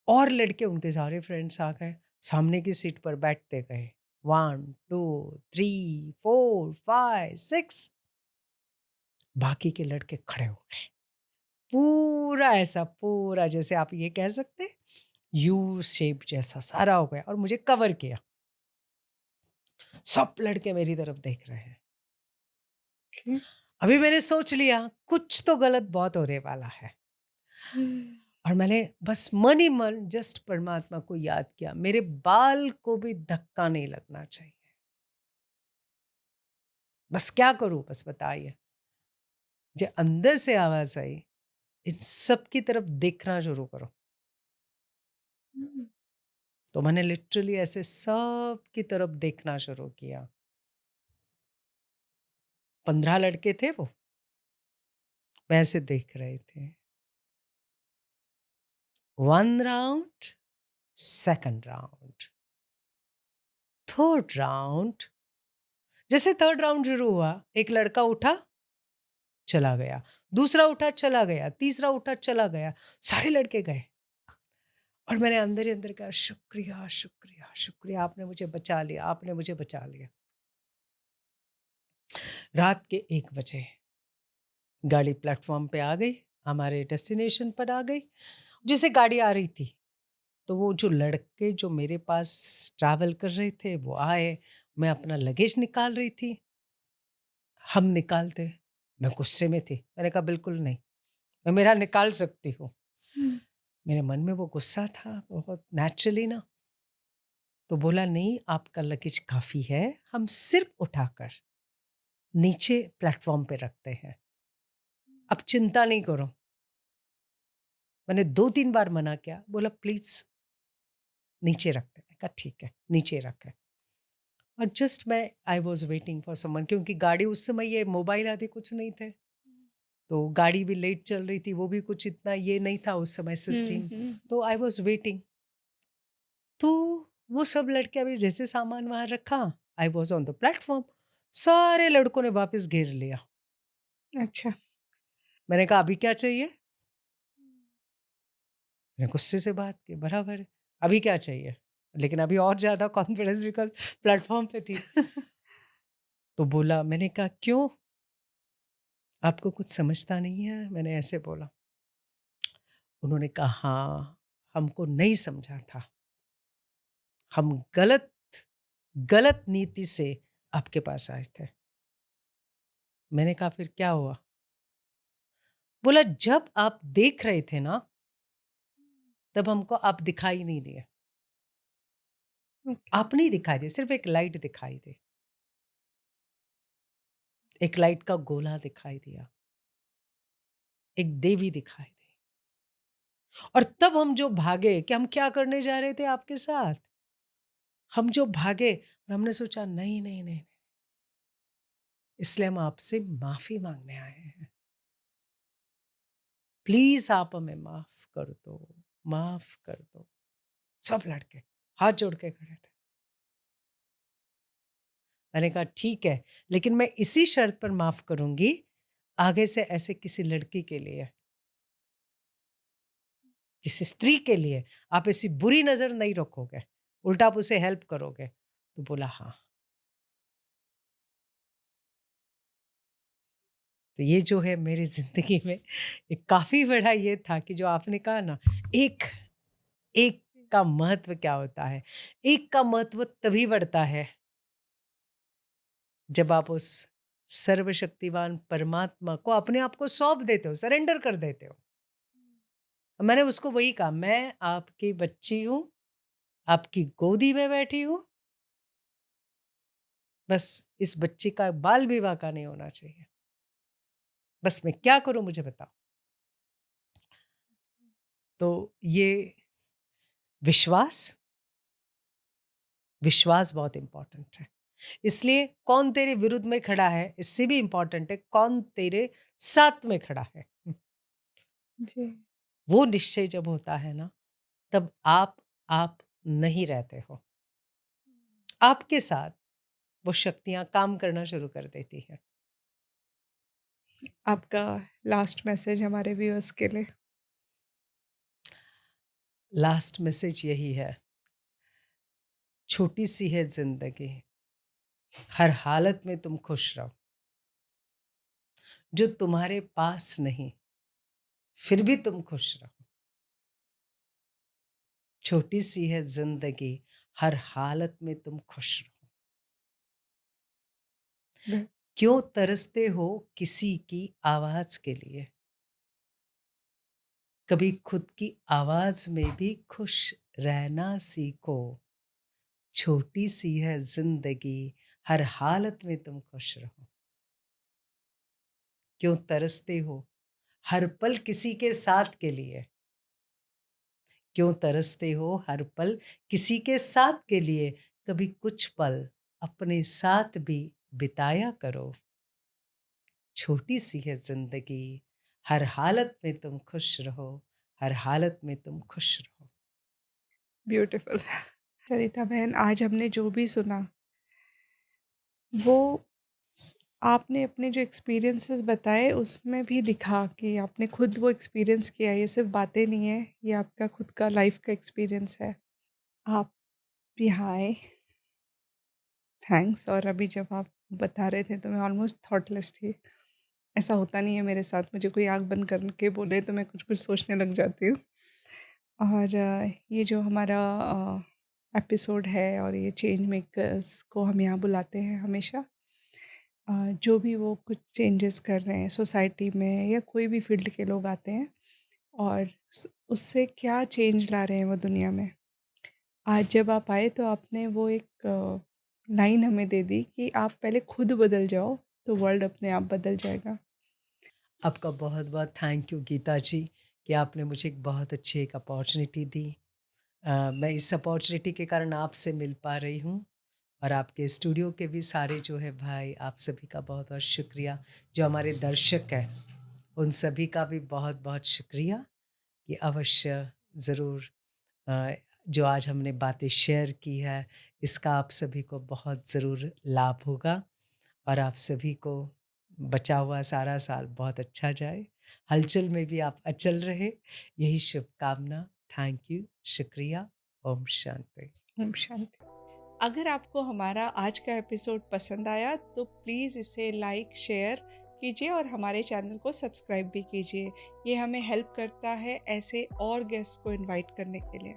B: और लड़के उनके सारे फ्रेंड्स आ गए, सामने की सीट पर बैठते गए। 1, 2, 3, 4, 5, 6 बाकी के लड़के खड़े हो गए। पूरा ऐसा पूरा जैसे आप ये कह सकते हैं यू शेप जैसा सारा हो गया और मुझे कवर किया। सब लड़के मेरी तरफ देख रहे हैं।
A: ओके।
B: अभी मैंने सोच लिया कुछ तो गलत बहुत होने वाला है
A: हुँ,
B: और मैंने बस मन ही मन जस्ट परमात्मा को याद किया। मेरे बाल को भी धक्का नहीं लगना चाहिए। बस क्या करूँ बस बताइए? मुझे अंदर से आवाज़ आई, इन सब की तरफ देखना शुरू करो।
A: हुँ,
B: तो मैंने लिटरली ऐसे सब की तरफ देखना शुरू किया। 15 लड़के थे वो, वैसे देख रहे थे। 1 round, second round, third round. जैसे थर्ड राउंड शुरू हुआ, एक लड़का उठा, चला गया। दूसरा उठा, चला गया। तीसरा उठा, चला गया। सारे लड़के गए और मैंने अंदर ही अंदर कहा शुक्रिया, शुक्रिया, शुक्रिया आपने मुझे बचा लिया, आपने मुझे बचा लिया। रात के 1 बजे गाड़ी प्लेटफ़ॉर्म पे आ गई, हमारे डेस्टिनेशन पर आ गई। जैसे गाड़ी आ रही थी, तो वो जो लड़के जो मेरे पास ट्रैवल कर रहे थे, वो आए। मैं अपना लगेज निकाल रही थी, हम निकालते। मैं गुस्से में थी। मैंने कहा बिल्कुल नहीं, मैं मेरा निकाल सकती हूँ।
A: हुँ,
B: मेरे मन में वो गुस्सा था बहुत नेचुरली ना, तो बोला नहीं आपका लगेज काफ़ी है, हम सिर्फ़ उठाकर नीचे प्लेटफ़ॉर्म पे रखते हैं। अब चिंता नहीं करो। मैंने 2-3 बार मना किया, बोला प्लीज़ नीचे रखते हैं। मैंने कहा ठीक है, नीचे रखें। और जस्ट मैं I was waiting for someone क्योंकि गाड़ी उस समय ये मोबाइल आदि कुछ नहीं थे। तो गाड़ी भी लेट चल रही थी, वो भी कुछ इतना ये नहीं था उस समय
A: हुँ,
B: सिस्टम।
A: हुँ,
B: तो आई वाज़ वेटिंग। वो सब लड़के अभी जैसे सामान वहाँ रखा, I was on the platform, सारे लड़कों ने वापस घेर लिया।
A: अच्छा।
B: मैंने कहा, "अभी क्या चाहिए?" मैंने गुस्से से बात की, "बराबर है, अभी क्या चाहिए?" लेकिन अभी और ज़्यादा कॉन्फिडेंस बिकॉज़ प्लेटफ़ॉर्म पे थी। तो बोला मैंने कहा, "क्यों? आपको कुछ समझता नहीं है?" मैंने ऐसे बोला। उन्होंने कहा, "हाँ, हमको नहीं समझा था। हम गलत गलत नीति से आपके पास आए थे।" मैंने कहा, "फिर क्या हुआ?" बोला, "जब आप देख रहे थे ना, तब हमको आप दिखाई नहीं दिए।
A: ओके।
B: आप नहीं दिखाई दिए, सिर्फ़ एक लाइट दिखाई दी। एक लाइट का गोला दिखाई दिया, एक देवी दिखाई दी। और तब हम जो भागे कि हम क्या करने जा रहे थे आपके साथ? हम जो भागे और हमने सोचा नहीं, नहीं, नहीं, इसलिए हम आपसे माफ़ी माँगने आए हैं। प्लीज़ आप हमें माफ़ कर दो, माफ़ कर दो।" सब लड़के हाथ जोड़ के खड़े थे। मैंने कहा, "ठीक है, लेकिन मैं इसी शर्त पर माफ़ करूँगी, आगे से ऐसे किसी लड़की के लिए, किसी स्त्री के लिए आप ऐसी बुरी नज़र नहीं रखोगे, उल्टा आप उसे हेल्प करोगे।" तो बोला, "हाँ।" तो ये जो है मेरी ज़िंदगी में एक काफ़ी बड़ा ये था कि जो आपने कहा ना, एक एक का महत्व क्या होता है? एक का महत्व तभी बढ़ता है, जब आप उस सर्वशक्तिवान परमात्मा को अपने आप को सौंप देते हो, सरेंडर कर देते हो। मैंने उसको वही कहा, "मैं आपकी बच्ची हूँ, आपकी गोदी में बैठी हूँ, बस इस बच्ची का बाल विवाह का नहीं होना चाहिए। बस मैं क्या करूँ मुझे बताओ।" तो ये विश्वास, विश्वास बहुत इम्पोर्टेंट है। इसलिए कौन तेरे विरुद्ध में खड़ा है, इससे भी इम्पोर्टेंट है कौन तेरे साथ में खड़ा है।
A: जी।
B: वो निश्चय जब होता है ना, तब आप नहीं रहते हो। आपके साथ वो शक्तियाँ काम करना शुरू कर देती हैं।
A: आपका लास्ट मैसेज हमारे व्यूअर्स के लिए?
B: लास्ट मैसेज यही है, छोटी-सी है ज़िंदगी, हर हालत में तुम खुश रहो। जो तुम्हारे पास नहीं, फिर भी तुम खुश रहो। छोटी-सी है ज़िंदगी, हर हालत में तुम खुश रहो।
A: ब
B: क्यों तरसते हो किसी की आवाज़ के लिए? कभी खुद की आवाज़ में भी खुश रहना सीखो। छोटी-सी है ज़िंदगी, हर हालत में तुम खुश रहो। क्यों तरसते हो हर पल किसी के साथ के लिए? क्यों तरसते हो हर पल किसी के साथ के लिए? कभी कुछ पल अपने साथ भी बिताया करो। छोटी-सी है ज़िंदगी, हर हालत में तुम खुश रहो, हर हालत में तुम खुश रहो।
A: ब्यूटीफुल। सरिता बहन, आज हमने जो भी सुना, वो स आपने अपने जो एक्सपीरियंसेस बताए उसमें भी दिखा कि आपने खुद वो एक्सपीरियंस किया है, ये सिर्फ़ बातें नहीं हैं, ये आपका खुद का लाइफ़ का एक्सपीरियंस है। आप यहाँ आए, थैंक्स। और अभी जब आप बता रहे थे तो मैं ऑलमोस्ट थॉटलेस थी। ऐसा होता नहीं है मेरे साथ, मुझे कोई आँख बंद करके बोले तो मैं कुछ-कुछ सोचने लग जाती हूँ। और ये जो हमारा एपिसोड है और ये चेंज मेकर्स को हम यहाँ बुलाते हैं हमेशा, जो भी वो कुछ चेंजेस कर रहे हैं सोसाइटी में या कोई भी फील्ड के लोग आते हैं और उससे क्या चेंज ला रहे हैं वो दुनिया में। आज जब आप आए तो आपने वो एक लाइन हमें दे दी कि आप पहले खुद बदल जाओ तो वर्ल्ड अपने आप बदल जाएगा।
B: आपका बहुत-बहुत थैंक यू गीता जी कि आपने मुझे एक बहुत अच्छी एक अपॉर्च्युनिटी दी। मैं इस अपॉर्च्युनिटी के कारण आपसे मिल पा रही हूँ और आपके स्टूडियो के भी सारे जो है भाई, आप सभी का बहुत-बहुत शुक्रिया। जो हमारे दर्शक हैं, उन सभी का भी बहुत-बहुत शुक्रिया कि अवश्य ज़रूर अ, जो आज हमने बातें शेयर की है, इसका आप सभी को बहुत ज़रूर लाभ होगा और आप सभी को बचा हुआ सारा साल बहुत अच्छा जाए। हलचल में भी आप अचल रहें, यही शुभकामना। थैंक यू, शुक्रिया, ओम शांति।
A: ओम शांति। अगर आपको हमारा आज का एपिसोड पसंद आया तो प्लीज़ इसे लाइक, शेयर कीजिए और हमारे चैनल को सब्सक्राइब भी कीजिए। ये हमें हेल्प करता है ऐसे और गेस्ट को इनवाइट करने के लिए।